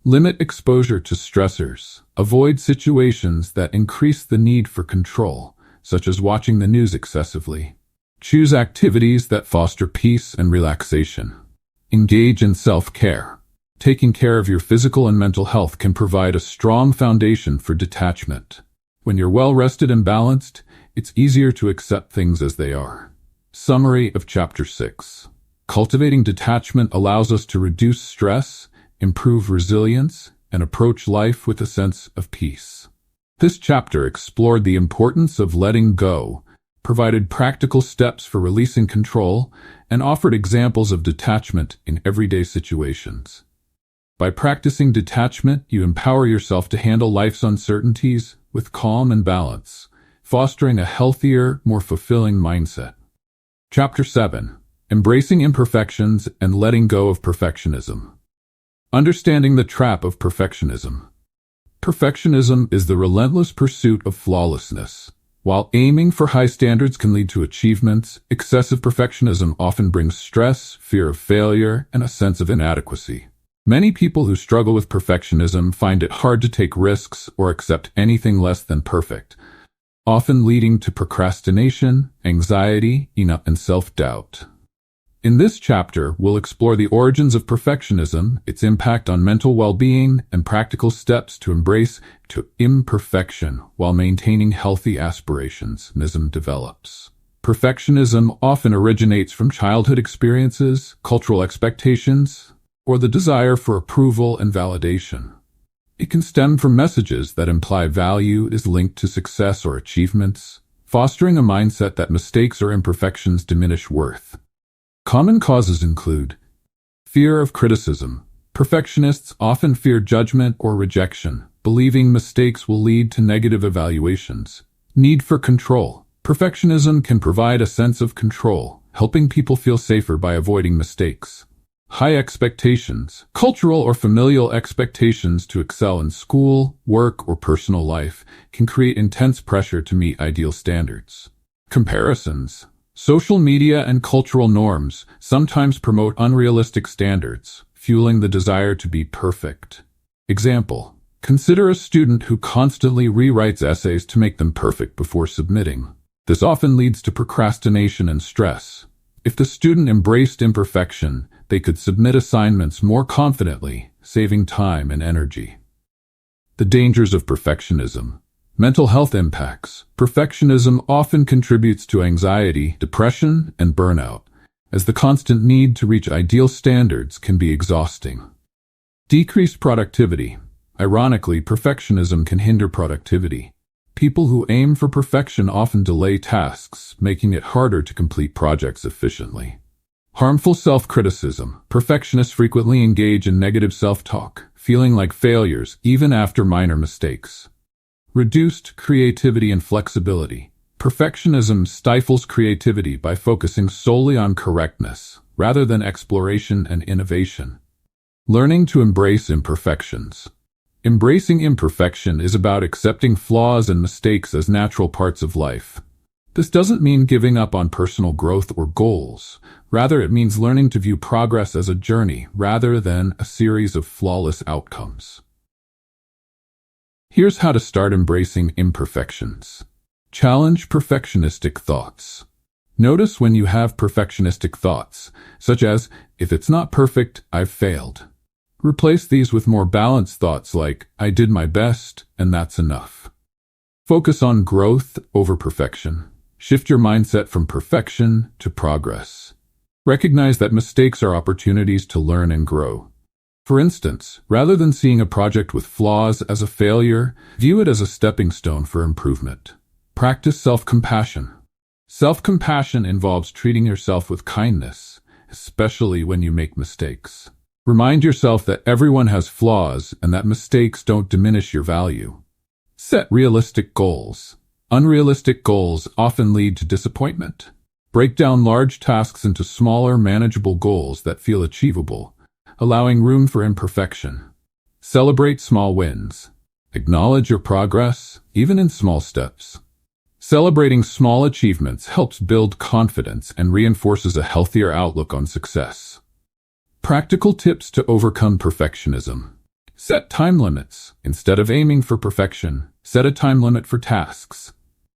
Speaker 1: Limit exposure to stressors. Avoid situations that increase the need for control, such as watching the news excessively. Choose activities that foster peace and relaxation. Engage in self-care. Taking care of your physical and mental health can provide a strong foundation for detachment. When you're well-rested and balanced, it's easier to accept things as they are. Summary of Chapter 6. Cultivating detachment allows us to reduce stress, improve resilience, and approach life with a sense of peace. This chapter explored the importance of letting go, provided practical steps for releasing control, and offered examples of detachment in everyday situations. By practicing detachment, you empower yourself to handle life's uncertainties with calm and balance, fostering a healthier, more fulfilling mindset. Chapter 7. Embracing imperfections and letting go of perfectionism. Understanding the trap of perfectionism. Perfectionism is the relentless pursuit of flawlessness. While aiming for high standards can lead to achievements, excessive perfectionism often brings stress, fear of failure, and a sense of inadequacy. Many people who struggle with perfectionism find it hard to take risks or accept anything less than perfect, often leading to procrastination, anxiety, and self-doubt. In this chapter, we'll explore the origins of perfectionism, its impact on mental well-being, and practical steps to embrace imperfection while maintaining healthy aspirations. Develops. Perfectionism often originates from childhood experiences, cultural expectations, or the desire for approval and validation. It can stem from messages that imply value is linked to success or achievements, fostering a mindset that mistakes or imperfections diminish worth. Common causes include fear of criticism. Perfectionists often fear judgment or rejection, believing mistakes will lead to negative evaluations. Need for control. Perfectionism can provide a sense of control, helping people feel safer by avoiding mistakes. High expectations. Cultural or familial expectations to excel in school, work, or personal life can create intense pressure to meet ideal standards. Comparisons. Social media and cultural norms sometimes promote unrealistic standards, fueling the desire to be perfect. Example: consider a student who constantly rewrites essays to make them perfect before submitting. This often leads to procrastination and stress. If the student embraced imperfection, they could submit assignments more confidently, saving time and energy. The dangers of perfectionism. Mental health impacts. Perfectionism often contributes to anxiety, depression, and burnout, as the constant need to reach ideal standards can be exhausting. Decreased productivity. Ironically, perfectionism can hinder productivity. People who aim for perfection often delay tasks, making it harder to complete projects efficiently. Harmful self-criticism. Perfectionists frequently engage in negative self-talk, feeling like failures even after minor mistakes. Reduced creativity and flexibility. Perfectionism stifles creativity by focusing solely on correctness, rather than exploration and innovation. Learning to embrace imperfections. Embracing imperfection is about accepting flaws and mistakes as natural parts of life. This doesn't mean giving up on personal growth or goals. Rather, it means learning to view progress as a journey rather than a series of flawless outcomes. Here's how to start embracing imperfections. Challenge perfectionistic thoughts. Notice when you have perfectionistic thoughts, such as, if it's not perfect, I've failed. Replace these with more balanced thoughts like, I did my best, and that's enough. Focus on growth over perfection. Shift your mindset from perfection to progress. Recognize that mistakes are opportunities to learn and grow. For instance, rather than seeing a project with flaws as a failure, view it as a stepping stone for improvement. Practice self-compassion. Self-compassion involves treating yourself with kindness, especially when you make mistakes. Remind yourself that everyone has flaws and that mistakes don't diminish your value. Set realistic goals. Unrealistic goals often lead to disappointment. Break down large tasks into smaller, manageable goals that feel achievable, allowing room for imperfection. Celebrate small wins. Acknowledge your progress, even in small steps. Celebrating small achievements helps build confidence and reinforces a healthier outlook on success. Practical tips to overcome perfectionism. Set time limits. Instead of aiming for perfection, set a time limit for tasks.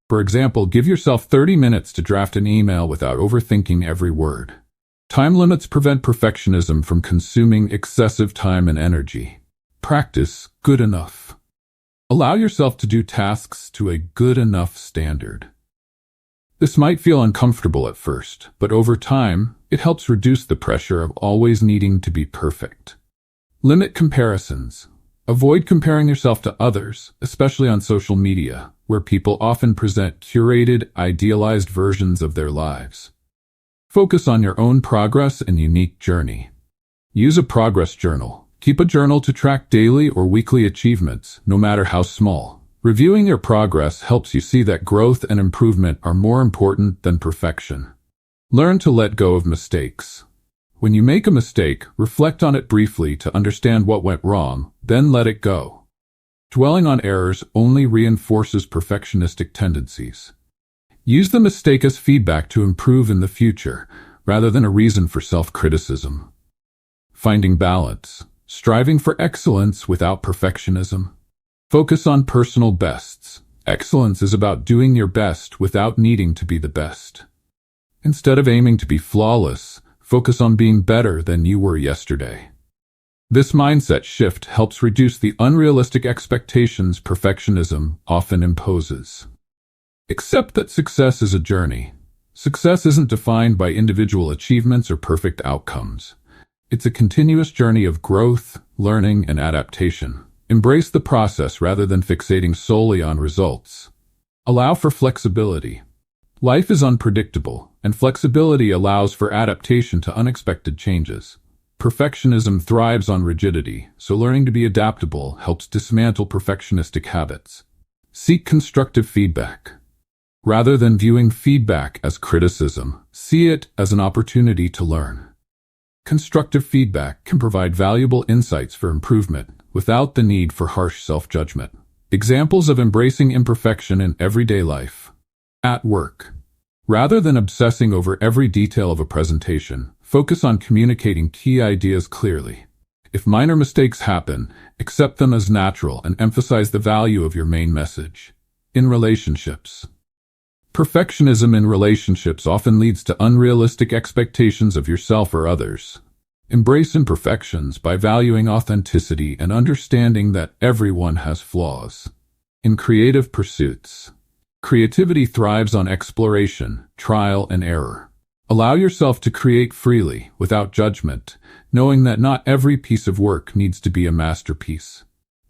Speaker 1: For example, give yourself 30 minutes to draft an email without overthinking every word. Time limits prevent perfectionism from consuming excessive time and energy. Practice good enough. Allow yourself to do tasks to a good enough standard. This might feel uncomfortable at first, but over time, it helps reduce the pressure of always needing to be perfect. Limit comparisons. Avoid comparing yourself to others, especially on social media, where people often present curated, idealized versions of their lives. Focus on your own progress and unique journey. Use a progress journal. Keep a journal to track daily or weekly achievements, no matter how small. Reviewing your progress helps you see that growth and improvement are more important than perfection. Learn to let go of mistakes. When you make a mistake, reflect on it briefly to understand what went wrong, then let it go. Dwelling on errors only reinforces perfectionistic tendencies. Use the mistake as feedback to improve in the future, rather than a reason for self-criticism. Finding balance. Striving for excellence without perfectionism. Focus on personal bests. Excellence is about doing your best without needing to be the best. Instead of aiming to be flawless, focus on being better than you were yesterday. This mindset shift helps reduce the unrealistic expectations perfectionism often imposes. Accept that success is a journey. Success isn't defined by individual achievements or perfect outcomes. It's a continuous journey of growth, learning, and adaptation. Embrace the process rather than fixating solely on results. Allow for flexibility. Life is unpredictable, and flexibility allows for adaptation to unexpected changes. Perfectionism thrives on rigidity, so learning to be adaptable helps dismantle perfectionistic habits. Seek constructive feedback. Rather than viewing feedback as criticism, see it as an opportunity to learn. Constructive feedback can provide valuable insights for improvement without the need for harsh self-judgment. Examples of embracing imperfection in everyday life. At work. Rather than obsessing over every detail of a presentation, focus on communicating key ideas clearly. If minor mistakes happen, accept them as natural and emphasize the value of your main message. In relationships. Perfectionism in relationships often leads to unrealistic expectations of yourself or others. Embrace imperfections by valuing authenticity and understanding that everyone has flaws. In creative pursuits. Creativity thrives on exploration, trial, and error. Allow yourself to create freely, without judgment, knowing that not every piece of work needs to be a masterpiece.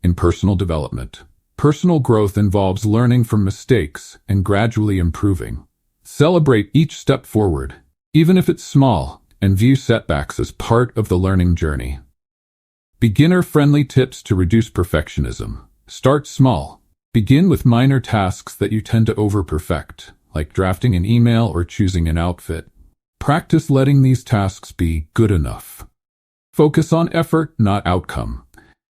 Speaker 1: In personal development. Personal growth involves learning from mistakes and gradually improving. Celebrate each step forward, even if it's small, and view setbacks as part of the learning journey. Beginner-friendly tips to reduce perfectionism. Start small. Begin with minor tasks that you tend to over-perfect, like drafting an email or choosing an outfit. Practice letting these tasks be good enough. Focus on effort, not outcome.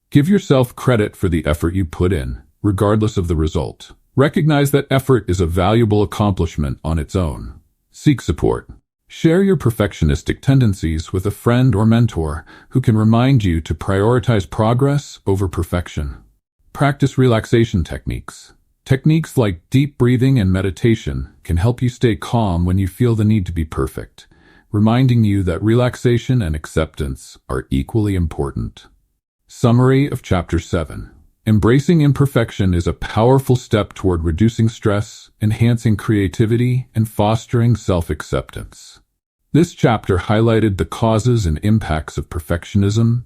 Speaker 1: Give yourself credit for the effort you put in, regardless of the result. Recognize that effort is a valuable accomplishment on its own. Seek support. Share your perfectionistic tendencies with a friend or mentor who can remind you to prioritize progress over perfection. Practice relaxation techniques. Techniques like deep breathing and meditation can help you stay calm when you feel the need to be perfect, reminding you that relaxation and acceptance are equally important. Summary of Chapter 7. Embracing imperfection is a powerful step toward reducing stress, enhancing creativity, and fostering self-acceptance. This chapter highlighted the causes and impacts of perfectionism,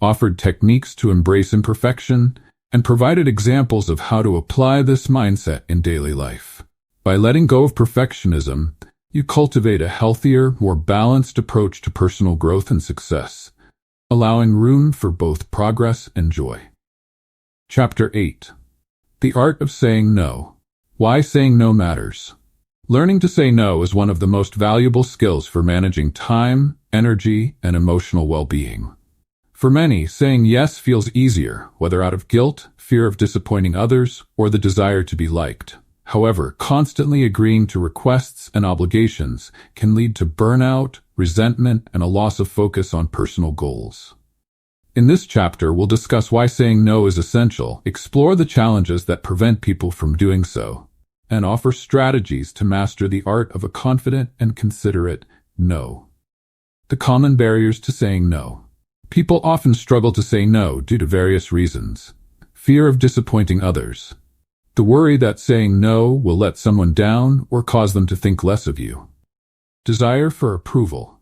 Speaker 1: offered techniques to embrace imperfection, and provided examples of how to apply this mindset in daily life. By letting go of perfectionism, you cultivate a healthier, more balanced approach to personal growth and success, allowing room for both progress and joy. Chapter 8. The Art of Saying No. Why saying no matters. Learning to say no is one of the most valuable skills for managing time, energy, and emotional well-being. For many, saying yes feels easier, whether out of guilt, fear of disappointing others, or the desire to be liked. However, constantly agreeing to requests and obligations can lead to burnout, resentment, and a loss of focus on personal goals. In this chapter, we'll discuss why saying no is essential, explore the challenges that prevent people from doing so, and offer strategies to master the art of a confident and considerate no. The common barriers to saying no. People often struggle to say no due to various reasons. Fear of disappointing others. The worry that saying no will let someone down or cause them to think less of you. Desire for approval.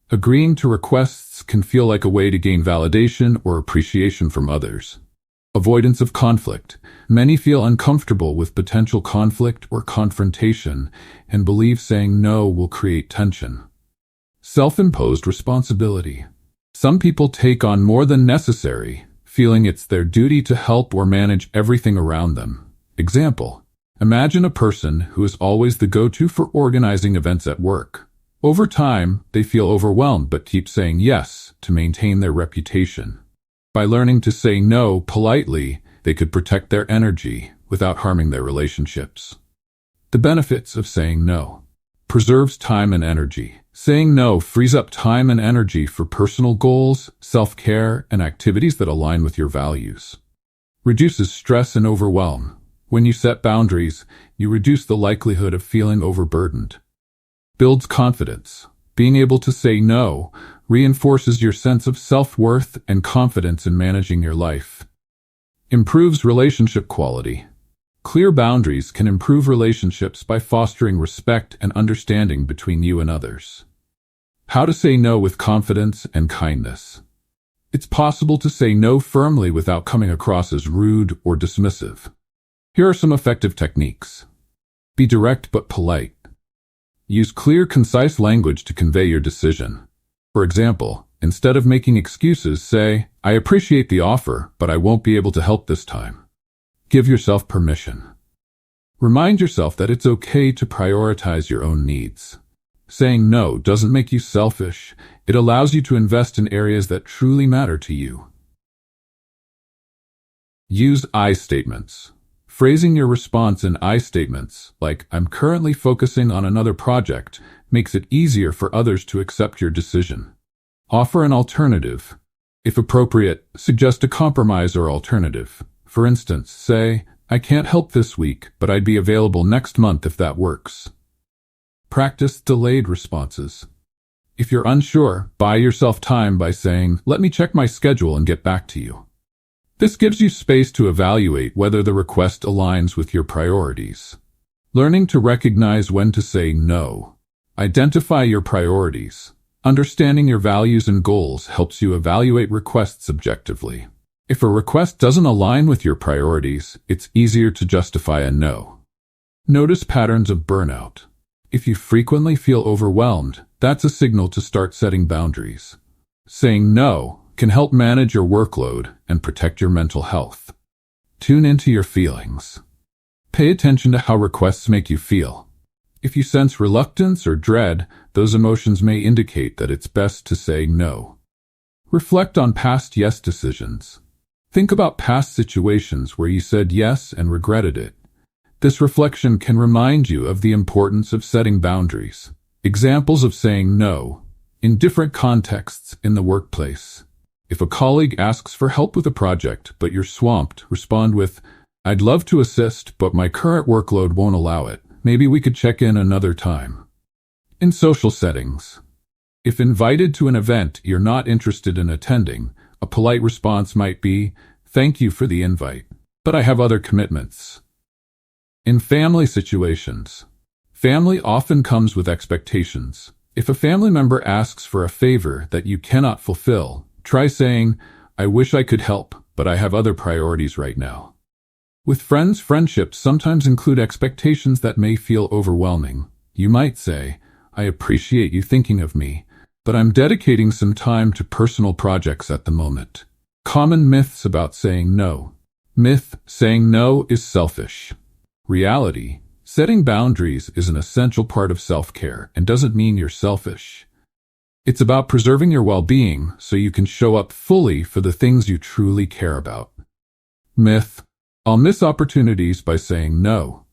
Speaker 1: Agreeing to requests can feel like a way to gain validation or appreciation from others. Avoidance of conflict. Many feel uncomfortable with potential conflict or confrontation and believe saying no will create tension. Self-imposed responsibility. Some people take on more than necessary, feeling it's their duty to help or manage everything around them. Example: imagine a person who is always the go-to for organizing events at work. Over time, they feel overwhelmed but keep saying yes to maintain their reputation. By learning to say no politely, they could protect their energy without harming their relationships. The benefits of saying no. Preserves time and energy. Saying no frees up time and energy for personal goals, self-care, and activities that align with your values. Reduces stress and overwhelm. When you set boundaries, you reduce the likelihood of feeling overburdened. Builds confidence. Being able to say no reinforces your sense of self-worth and confidence in managing your life. Improves relationship quality. Clear boundaries can improve relationships by fostering respect and understanding between you and others. How to say no with confidence and kindness. It's possible to say no firmly without coming across as rude or dismissive. Here are some effective techniques. Be direct but polite. Use clear, concise language to convey your decision. For example, instead of making excuses, say, "I appreciate the offer, but I won't be able to help this time." Give yourself permission. Remind yourself that it's okay to prioritize your own needs. Saying no doesn't make you selfish. It allows you to invest in areas that truly matter to you. Use I statements. Phrasing your response in I statements, like "I'm currently focusing on another project," makes it easier for others to accept your decision. Offer an alternative. If appropriate, suggest a compromise or alternative. For instance, say, "I can't help this week, but I'd be available next month if that works." Practice delayed responses. If you're unsure, buy yourself time by saying, "Let me check my schedule and get back to you." This gives you space to evaluate whether the request aligns with your priorities. Learning to recognize when to say no. Identify your priorities. Understanding your values and goals helps you evaluate requests objectively. If a request doesn't align with your priorities, it's easier to justify a no. Notice patterns of burnout. If you frequently feel overwhelmed, that's a signal to start setting boundaries. Saying no can help manage your workload and protect your mental health. Tune into your feelings. Pay attention to how requests make you feel. If you sense reluctance or dread, those emotions may indicate that it's best to say no. Reflect on past yes decisions. Think about past situations where you said yes and regretted it. This reflection can remind you of the importance of setting boundaries. Examples of saying no in different contexts in the workplace. If a colleague asks for help with a project but you're swamped, respond with, "I'd love to assist, but my current workload won't allow it. Maybe we could check in another time." In social settings, if invited to an event you're not interested in attending, a polite response might be, "Thank you for the invite, but I have other commitments." In family situations, family often comes with expectations. If a family member asks for a favor that you cannot fulfill, try saying, "I wish I could help, but I have other priorities right now." With friends, friendships sometimes include expectations that may feel overwhelming. You might say, "I appreciate you thinking of me, but I'm dedicating some time to personal projects at the moment." Common myths about saying no. Myth: saying no is selfish. Reality: setting boundaries is an essential part of self-care and doesn't mean you're selfish. It's about preserving your well-being so you can show up fully for the things you truly care about. Myth: I'll miss opportunities by saying no.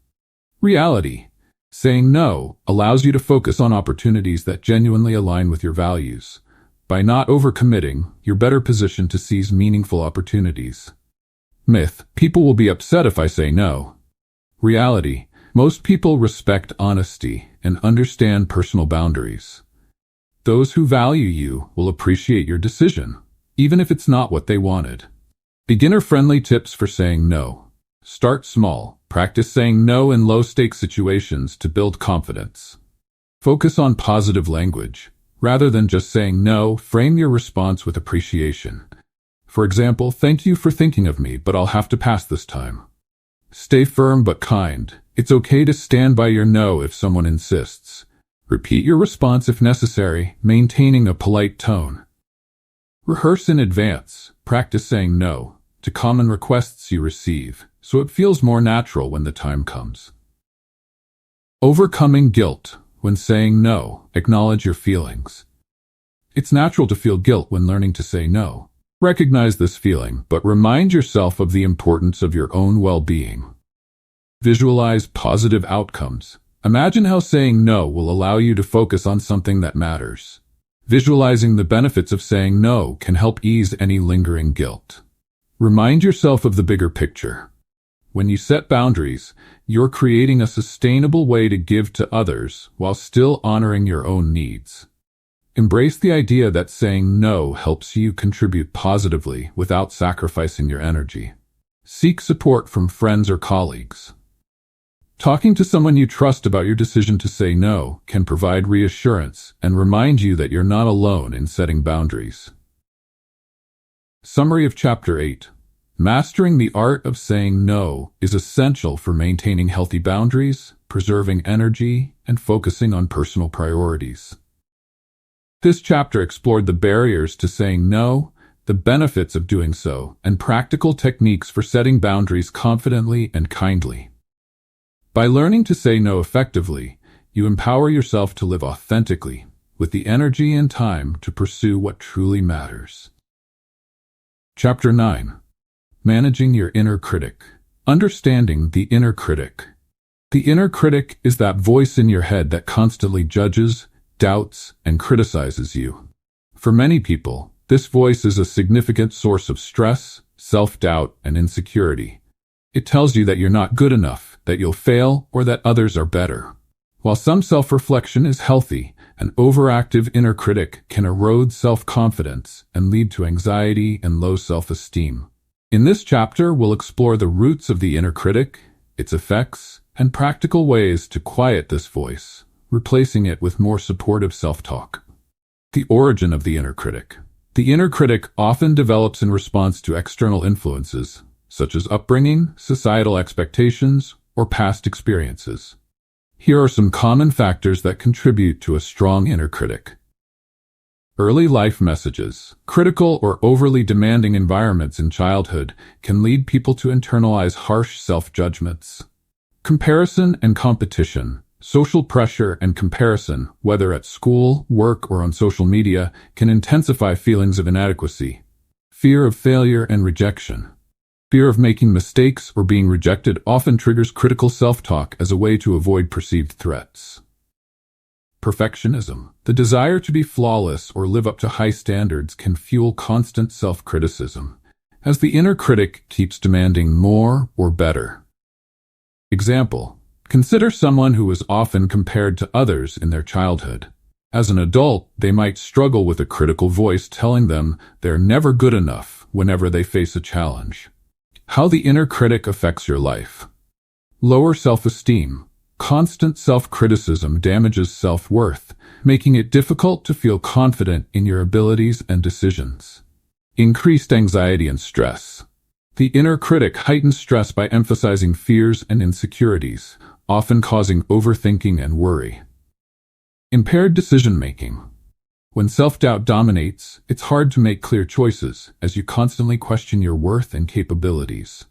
Speaker 1: Reality: saying no allows you to focus on opportunities that genuinely align with your values. By not overcommitting, you're better positioned to seize meaningful opportunities. Myth: people will be upset if I say no. Reality: most people respect honesty and understand personal boundaries. Those who value you will appreciate your decision, even if it's not what they wanted. Beginner-friendly tips for saying no. Start small. Practice saying no in low-stakes situations to build confidence. Focus on positive language. Rather than just saying no, frame your response with appreciation. For example, "Thank you for thinking of me, but I'll have to pass this time." Stay firm but kind. It's okay to stand by your no if someone insists. Repeat your response if necessary, maintaining a polite tone. Rehearse in advance. Practice saying no to common requests you receive, so it feels more natural when the time comes. Overcoming guilt. When saying no, acknowledge your feelings. It's natural to feel guilt when learning to say no. Recognize this feeling, but remind yourself of the importance of your own well-being. Visualize positive outcomes. Imagine how saying no will allow you to focus on something that matters. Visualizing the benefits of saying no can help ease any lingering guilt. Remind yourself of the bigger picture. When you set boundaries, you're creating a sustainable way to give to others while still honoring your own needs. Embrace the idea that saying no helps you contribute positively without sacrificing your energy. Seek support from friends or colleagues. Talking to someone you trust about your decision to say no can provide reassurance and remind you that you're not alone in setting boundaries. Summary of Chapter 8. Mastering the art of saying no is essential for maintaining healthy boundaries, preserving energy, and focusing on personal priorities. This chapter explored the barriers to saying no, the benefits of doing so, and practical techniques for setting boundaries confidently and kindly. By learning to say no effectively, you empower yourself to live authentically, with the energy and time to pursue what truly matters. Chapter 9. Managing your inner critic. Understanding the inner critic. The inner critic is that voice in your head that constantly judges, doubts, and criticizes you. For many people, this voice is a significant source of stress, self-doubt, and insecurity. It tells you that you're not good enough, that you'll fail, or that others are better. While some self-reflection is healthy, an overactive inner critic can erode self-confidence and lead to anxiety and low self-esteem. In this chapter, we'll explore the roots of the inner critic, its effects, and practical ways to quiet this voice, replacing it with more supportive self-talk. The origin of the inner critic. The inner critic often develops in response to external influences, such as upbringing, societal expectations, or past experiences. Here are some common factors that contribute to a strong inner critic. Early life messages. Critical or overly demanding environments in childhood can lead people to internalize harsh self-judgments. Comparison and competition. Social pressure and comparison, whether at school, work, or on social media, can intensify feelings of inadequacy. Fear of failure and rejection. Fear of making mistakes or being rejected often triggers critical self-talk as a way to avoid perceived threats. Perfectionism. The desire to be flawless or live up to high standards can fuel constant self-criticism, as the inner critic keeps demanding more or better. Example: consider someone who was often compared to others in their childhood. As an adult, they might struggle with a critical voice telling them they're never good enough whenever they face a challenge. How the inner critic affects your life. Lower self-esteem. Constant self-criticism damages self-worth, making it difficult to feel confident in your abilities and decisions. Increased anxiety and stress. The inner critic heightens stress by emphasizing fears and insecurities, often causing overthinking and worry. Impaired decision-making. When self-doubt dominates, it's hard to make clear choices, as you constantly question your worth and capabilities.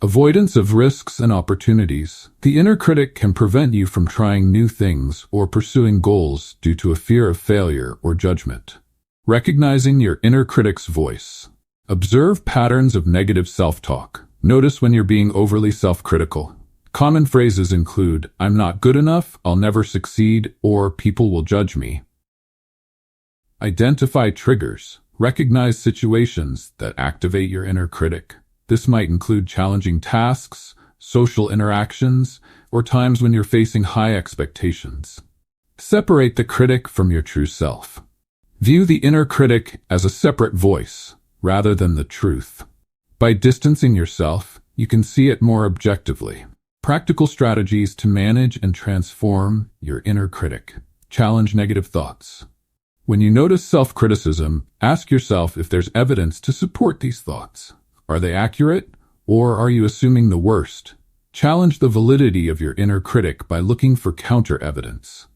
Speaker 1: Avoidance of risks and opportunities. The inner critic can prevent you from trying new things or pursuing goals due to a fear of failure or judgment. Recognizing your inner critic's voice. Observe patterns of negative self-talk. Notice when you're being overly self-critical. Common phrases include, "I'm not good enough," "I'll never succeed," or "people will judge me." Identify triggers. Recognize situations that activate your inner critic. This might include challenging tasks, social interactions, or times when you're facing high expectations. Separate the critic from your true self. View the inner critic as a separate voice, rather than the truth. By distancing yourself, you can see it more objectively. Practical strategies to manage and transform your inner critic. Challenge negative thoughts. When you notice self-criticism, ask yourself if there's evidence to support these thoughts. Are they accurate, or are you assuming the worst? Challenge the validity of your inner critic by looking for counter-evidence.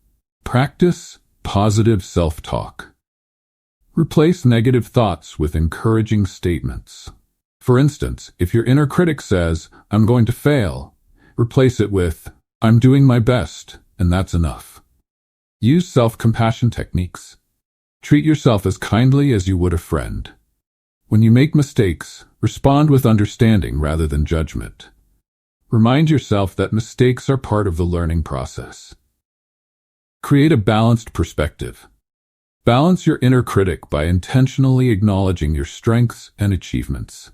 Speaker 1: Practice positive self-talk. Replace negative thoughts with encouraging statements. For instance, if your inner critic says, "I'm going to fail," replace it with, "I'm doing my best, and that's enough." Use self-compassion techniques. Treat yourself as kindly as you would a friend. When you make mistakes, respond with understanding rather than judgment. Remind yourself that mistakes are part of the learning process. Create a balanced perspective. Balance your inner critic by intentionally acknowledging your strengths and achievements.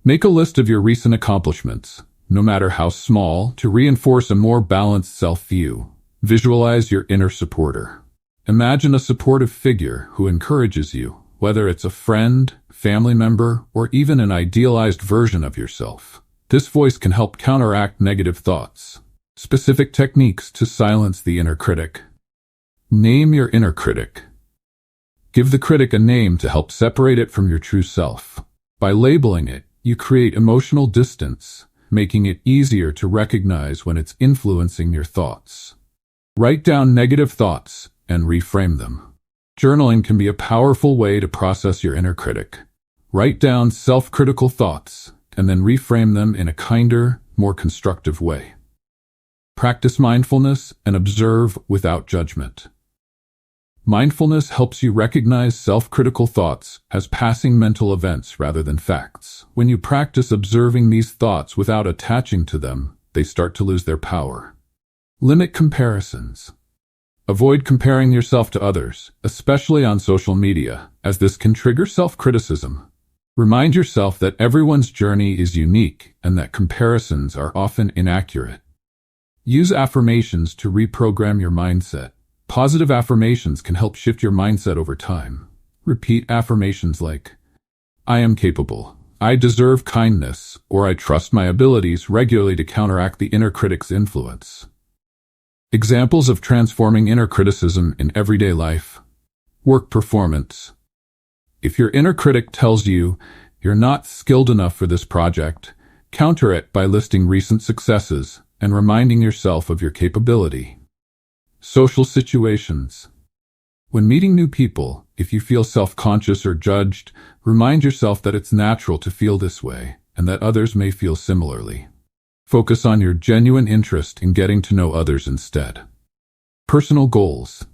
Speaker 1: Make a list of your recent accomplishments, no matter how small, to reinforce a more balanced self-view. Visualize your inner supporter. Imagine a supportive figure who encourages you, whether it's a friend, family member, or even an idealized version of yourself. This voice can help counteract negative thoughts. Specific techniques to silence the inner critic. Name your inner critic. Give the critic a name to help separate it from your true self. By labeling it, you create emotional distance, making it easier to recognize when it's influencing your thoughts. Write down negative thoughts and reframe them. Journaling can be a powerful way to process your inner critic. Write down self-critical thoughts and then reframe them in a kinder, more constructive way. Practice mindfulness and observe without judgment. Mindfulness helps you recognize self-critical thoughts as passing mental events rather than facts. When you practice observing these thoughts without attaching to them, they start to lose their power. Limit comparisons. Avoid comparing yourself to others, especially on social media, as this can trigger self-criticism. Remind yourself that everyone's journey is unique and that comparisons are often inaccurate. Use affirmations to reprogram your mindset. Positive affirmations can help shift your mindset over time. Repeat affirmations like, "I am capable," "I deserve kindness," or "I trust my abilities" regularly to counteract the inner critic's influence. Examples of transforming inner criticism in everyday life. Work performance. If your inner critic tells you you're not skilled enough for this project, counter it by listing recent successes and reminding yourself of your capability. Social situations. When meeting new people, if you feel self-conscious or judged, remind yourself that it's natural to feel this way and that others may feel similarly. Focus on your genuine interest in getting to know others instead. Personal goals.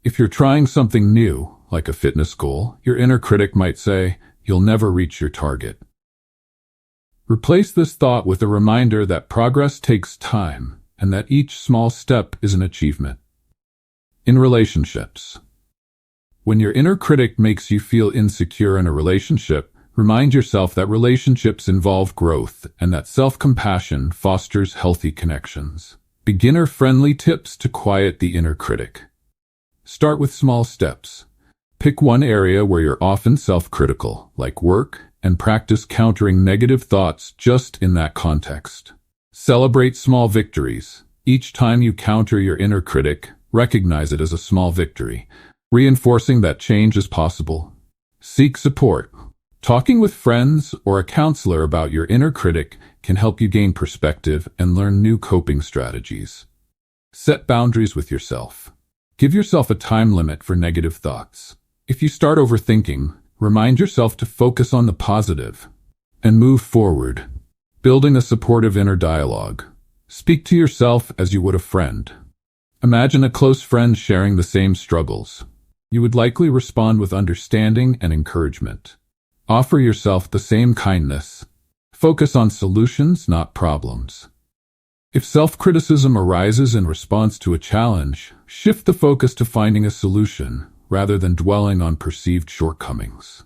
Speaker 1: If you're trying something new, like a fitness goal, your inner critic might say, "You'll never reach your target." Replace this thought with a reminder that progress takes time and that each small step is an achievement. In relationships. When your inner critic makes you feel insecure in a relationship, remind yourself that relationships involve growth and that self-compassion fosters healthy connections. Beginner-friendly tips to quiet the inner critic. Start with small steps. Pick one area where you're often self-critical, like work, and practice countering negative thoughts just in that context. Celebrate small victories. Each time you counter your inner critic, recognize it as a small victory, reinforcing that change is possible. Seek support. Talking with friends or a counselor about your inner critic can help you gain perspective and learn new coping strategies. Set boundaries with yourself. Give yourself a time limit for negative thoughts. If you start overthinking, remind yourself to focus on the positive and move forward. Building a supportive inner dialogue. Speak to yourself as you would a friend. Imagine a close friend sharing the same struggles. You would likely respond with understanding and encouragement. Offer yourself the same kindness. Focus on solutions, not problems. If self-criticism arises in response to a challenge, shift the focus to finding a solution rather than dwelling on perceived shortcomings.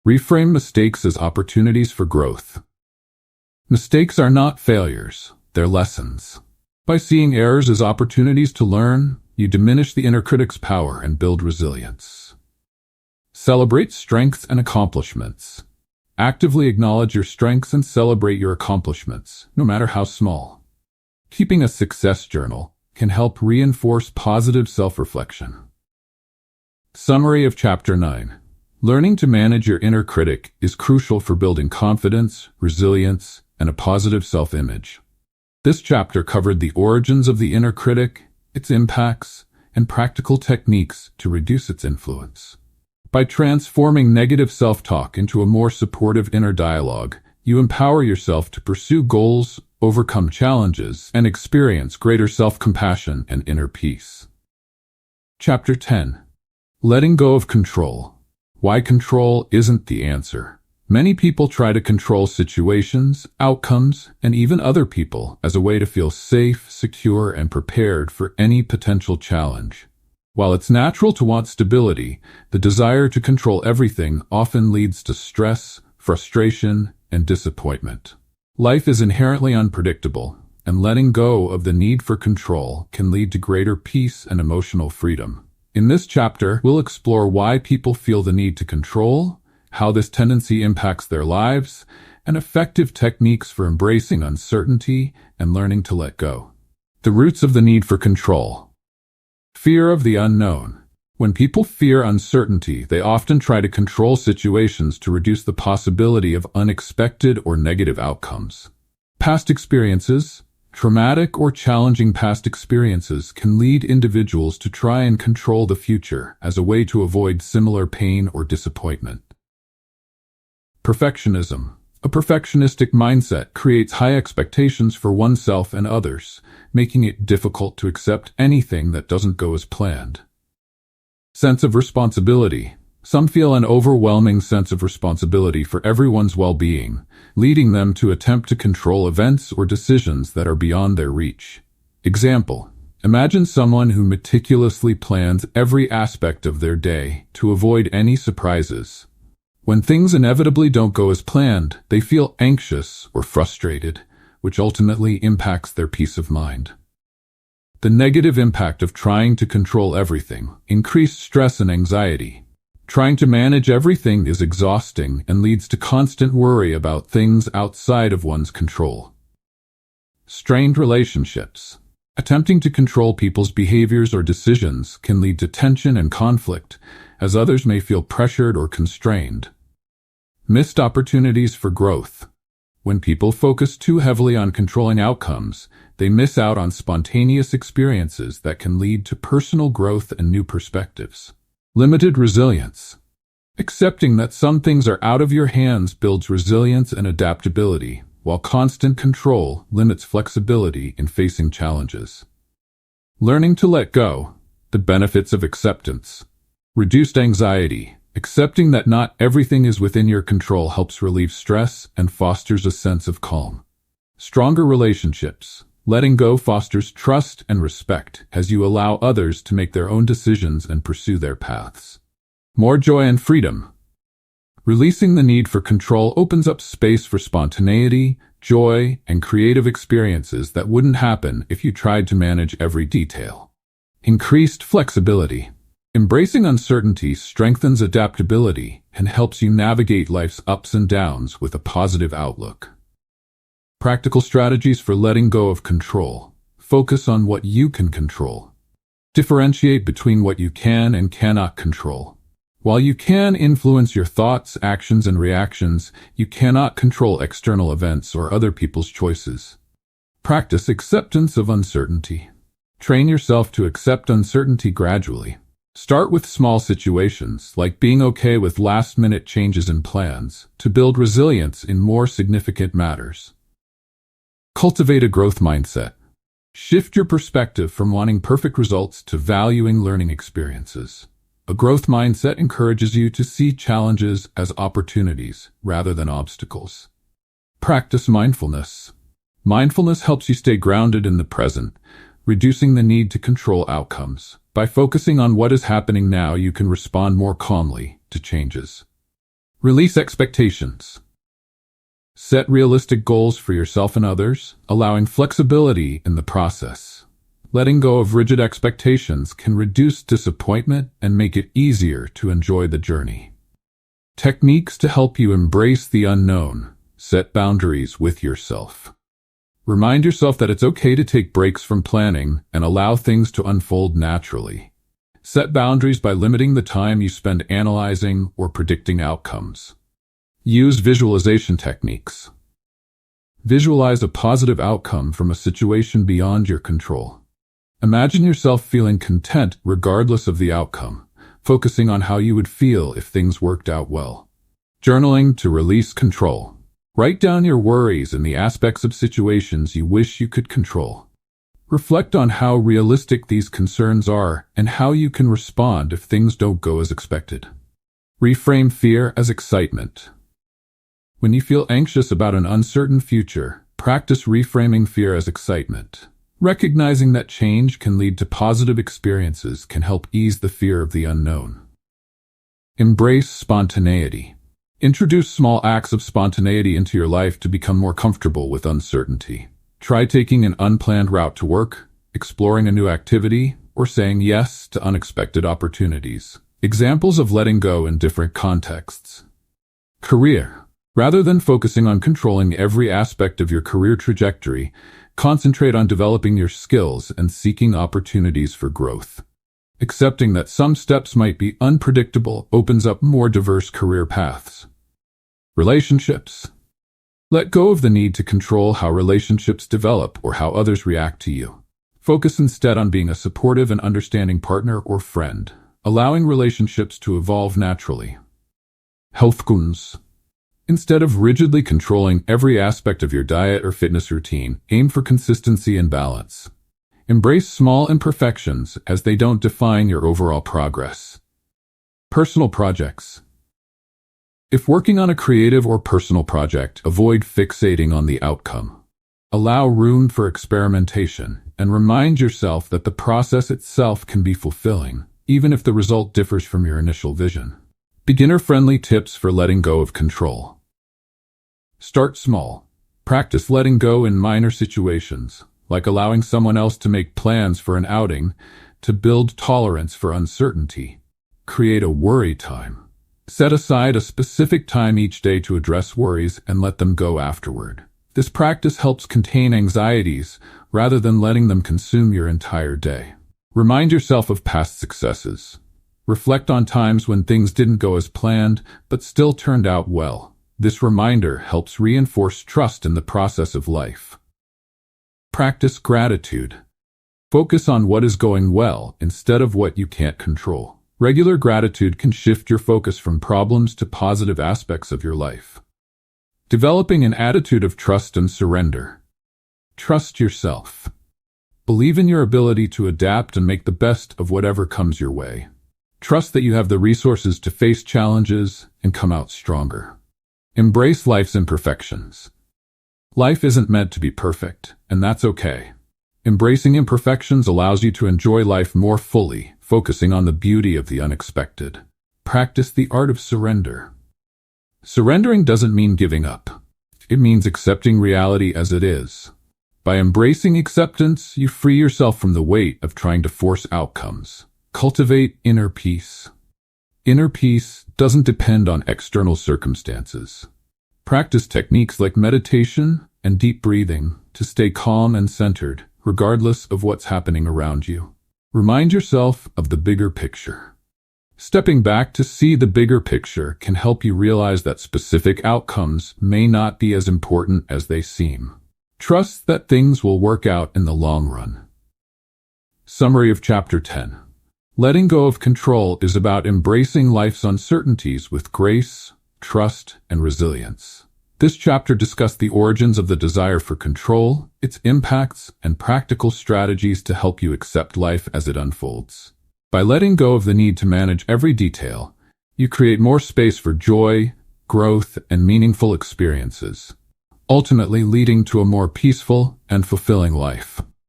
Speaker 1: Reframe mistakes as opportunities for growth. Mistakes are not failures, they're lessons. By seeing errors as opportunities to learn, you diminish the inner critic's power and build resilience. Celebrate strengths and accomplishments. Actively acknowledge your strengths and celebrate your accomplishments, no matter how small. Keeping a success journal can help reinforce positive self-reflection. Summary of Chapter 9. Learning to manage your inner critic is crucial for building confidence, resilience, and a positive self-image. This chapter covered the origins of the inner critic, its impacts, and practical techniques to reduce its influence. By transforming negative self-talk into a more supportive inner dialogue, you empower yourself to pursue goals, overcome challenges, and experience greater self-compassion and inner peace. Chapter 10. Letting go of control. Why control isn't the answer. Many people try to control situations, outcomes, and even other people as a way to feel safe, secure, and prepared for any potential challenge. While it's natural to want stability, the desire to control everything often leads to stress, frustration, and disappointment. Life is inherently unpredictable, and letting go of the need for control can lead to greater peace and emotional freedom. In this chapter, we'll explore why people feel the need to control, how this tendency impacts their lives, and effective techniques for embracing uncertainty and learning to let go. The roots of the need for control. Fear of the unknown. When people fear uncertainty, they often try to control situations to reduce the possibility of unexpected or negative outcomes. Past experiences, traumatic or challenging past experiences, can lead individuals to try and control the future as a way to avoid similar pain or disappointment. Perfectionism. A perfectionistic mindset creates high expectations for oneself and others, making it difficult to accept anything that doesn't go as planned. Sense of responsibility. Some feel an overwhelming sense of responsibility for everyone's well-being, leading them to attempt to control events or decisions that are beyond their reach. Example: imagine someone who meticulously plans every aspect of their day to avoid any surprises. When things inevitably don't go as planned, they feel anxious or frustrated, which ultimately impacts their peace of mind. The negative impact of trying to control everything: increased stress and anxiety. Trying to manage everything is exhausting and leads to constant worry about things outside of one's control. Strained relationships. Attempting to control people's behaviors or decisions can lead to tension and conflict, as others may feel pressured or constrained. Missed opportunities for growth. When people focus too heavily on controlling outcomes, they miss out on spontaneous experiences that can lead to personal growth and new perspectives. Limited resilience. Accepting that some things are out of your hands builds resilience and adaptability, while constant control limits flexibility in facing challenges. Learning to let go. The benefits of acceptance. Reduced anxiety. Accepting that not everything is within your control helps relieve stress and fosters a sense of calm. Stronger relationships. Letting go fosters trust and respect as you allow others to make their own decisions and pursue their paths. More joy and freedom. Releasing the need for control opens up space for spontaneity, joy, and creative experiences that wouldn't happen if you tried to manage every detail. Increased flexibility. Embracing uncertainty strengthens adaptability and helps you navigate life's ups and downs with a positive outlook. Practical strategies for letting go of control. Focus on what you can control. Differentiate between what you can and cannot control. While you can influence your thoughts, actions, and reactions, you cannot control external events or other people's choices. Practice acceptance of uncertainty. Train yourself to accept uncertainty gradually. Start with small situations, like being okay with last-minute changes in plans, to build resilience in more significant matters. Cultivate a growth mindset. Shift your perspective from wanting perfect results to valuing learning experiences. A growth mindset encourages you to see challenges as opportunities rather than obstacles. Practice mindfulness. Mindfulness helps you stay grounded in the present, reducing the need to control outcomes. By focusing on what is happening now, you can respond more calmly to changes. Release expectations. Set realistic goals for yourself and others, allowing flexibility in the process. Letting go of rigid expectations can reduce disappointment and make it easier to enjoy the journey. Techniques to help you embrace the unknown. Set boundaries with yourself. Remind yourself that it's okay to take breaks from planning and allow things to unfold naturally. Set boundaries by limiting the time you spend analyzing or predicting outcomes. Use visualization techniques. Visualize a positive outcome from a situation beyond your control. Imagine yourself feeling content regardless of the outcome, focusing on how you would feel if things worked out well. Journaling to release control. Write down your worries and the aspects of situations you wish you could control. Reflect on how realistic these concerns are and how you can respond if things don't go as expected. Reframe fear as excitement. When you feel anxious about an uncertain future, practice reframing fear as excitement. Recognizing that change can lead to positive experiences can help ease the fear of the unknown. Embrace spontaneity. Introduce small acts of spontaneity into your life to become more comfortable with uncertainty. Try taking an unplanned route to work, exploring a new activity, or saying yes to unexpected opportunities. Examples of letting go in different contexts. Career. Rather than focusing on controlling every aspect of your career trajectory, concentrate on developing your skills and seeking opportunities for growth. Accepting that some steps might be unpredictable opens up more diverse career paths. Relationships. Let go of the need to control how relationships develop or how others react to you. Focus instead on being a supportive and understanding partner or friend, allowing relationships to evolve naturally. Health goals. Instead of rigidly controlling every aspect of your diet or fitness routine, aim for consistency and balance. Embrace small imperfections as they don't define your overall progress. Personal projects. If working on a creative or personal project, avoid fixating on the outcome. Allow room for experimentation and remind yourself that the process itself can be fulfilling, even if the result differs from your initial vision. Beginner-friendly tips for letting go of control. Start small. Practice letting go in minor situations, like allowing someone else to make plans for an outing, to build tolerance for uncertainty. Create a worry time. Set aside a specific time each day to address worries and let them go afterward. This practice helps contain anxieties rather than letting them consume your entire day. Remind yourself of past successes. Reflect on times when things didn't go as planned but still turned out well. This reminder helps reinforce trust in the process of life. Practice gratitude. Focus on what is going well instead of what you can't control. Regular gratitude can shift your focus from problems to positive aspects of your life. Developing an attitude of trust and surrender. Trust yourself. Believe in your ability to adapt and make the best of whatever comes your way. Trust that you have the resources to face challenges and come out stronger. Embrace life's imperfections. Life isn't meant to be perfect, and that's okay. Embracing imperfections allows you to enjoy life more fully, focusing on the beauty of the unexpected. Practice the art of surrender. Surrendering doesn't mean giving up. It means accepting reality as it is. By embracing acceptance, you free yourself from the weight of trying to force outcomes. Cultivate inner peace. Inner peace doesn't depend on external circumstances. Practice techniques like meditation and deep breathing to stay calm and centered, regardless of what's happening around you. Remind yourself of the bigger picture. Stepping back to see the bigger picture can help you realize that specific outcomes may not be as important as they seem. Trust that things will work out in the long run. Summary of Chapter 10. Letting go of control is about embracing life's uncertainties with grace, trust, and resilience. This chapter discussed the origins of the desire for control, its impacts, and practical strategies to help you accept life as it unfolds. By letting go of the need to manage every detail, you create more space for joy, growth, and meaningful experiences, ultimately leading to a more peaceful and fulfilling life.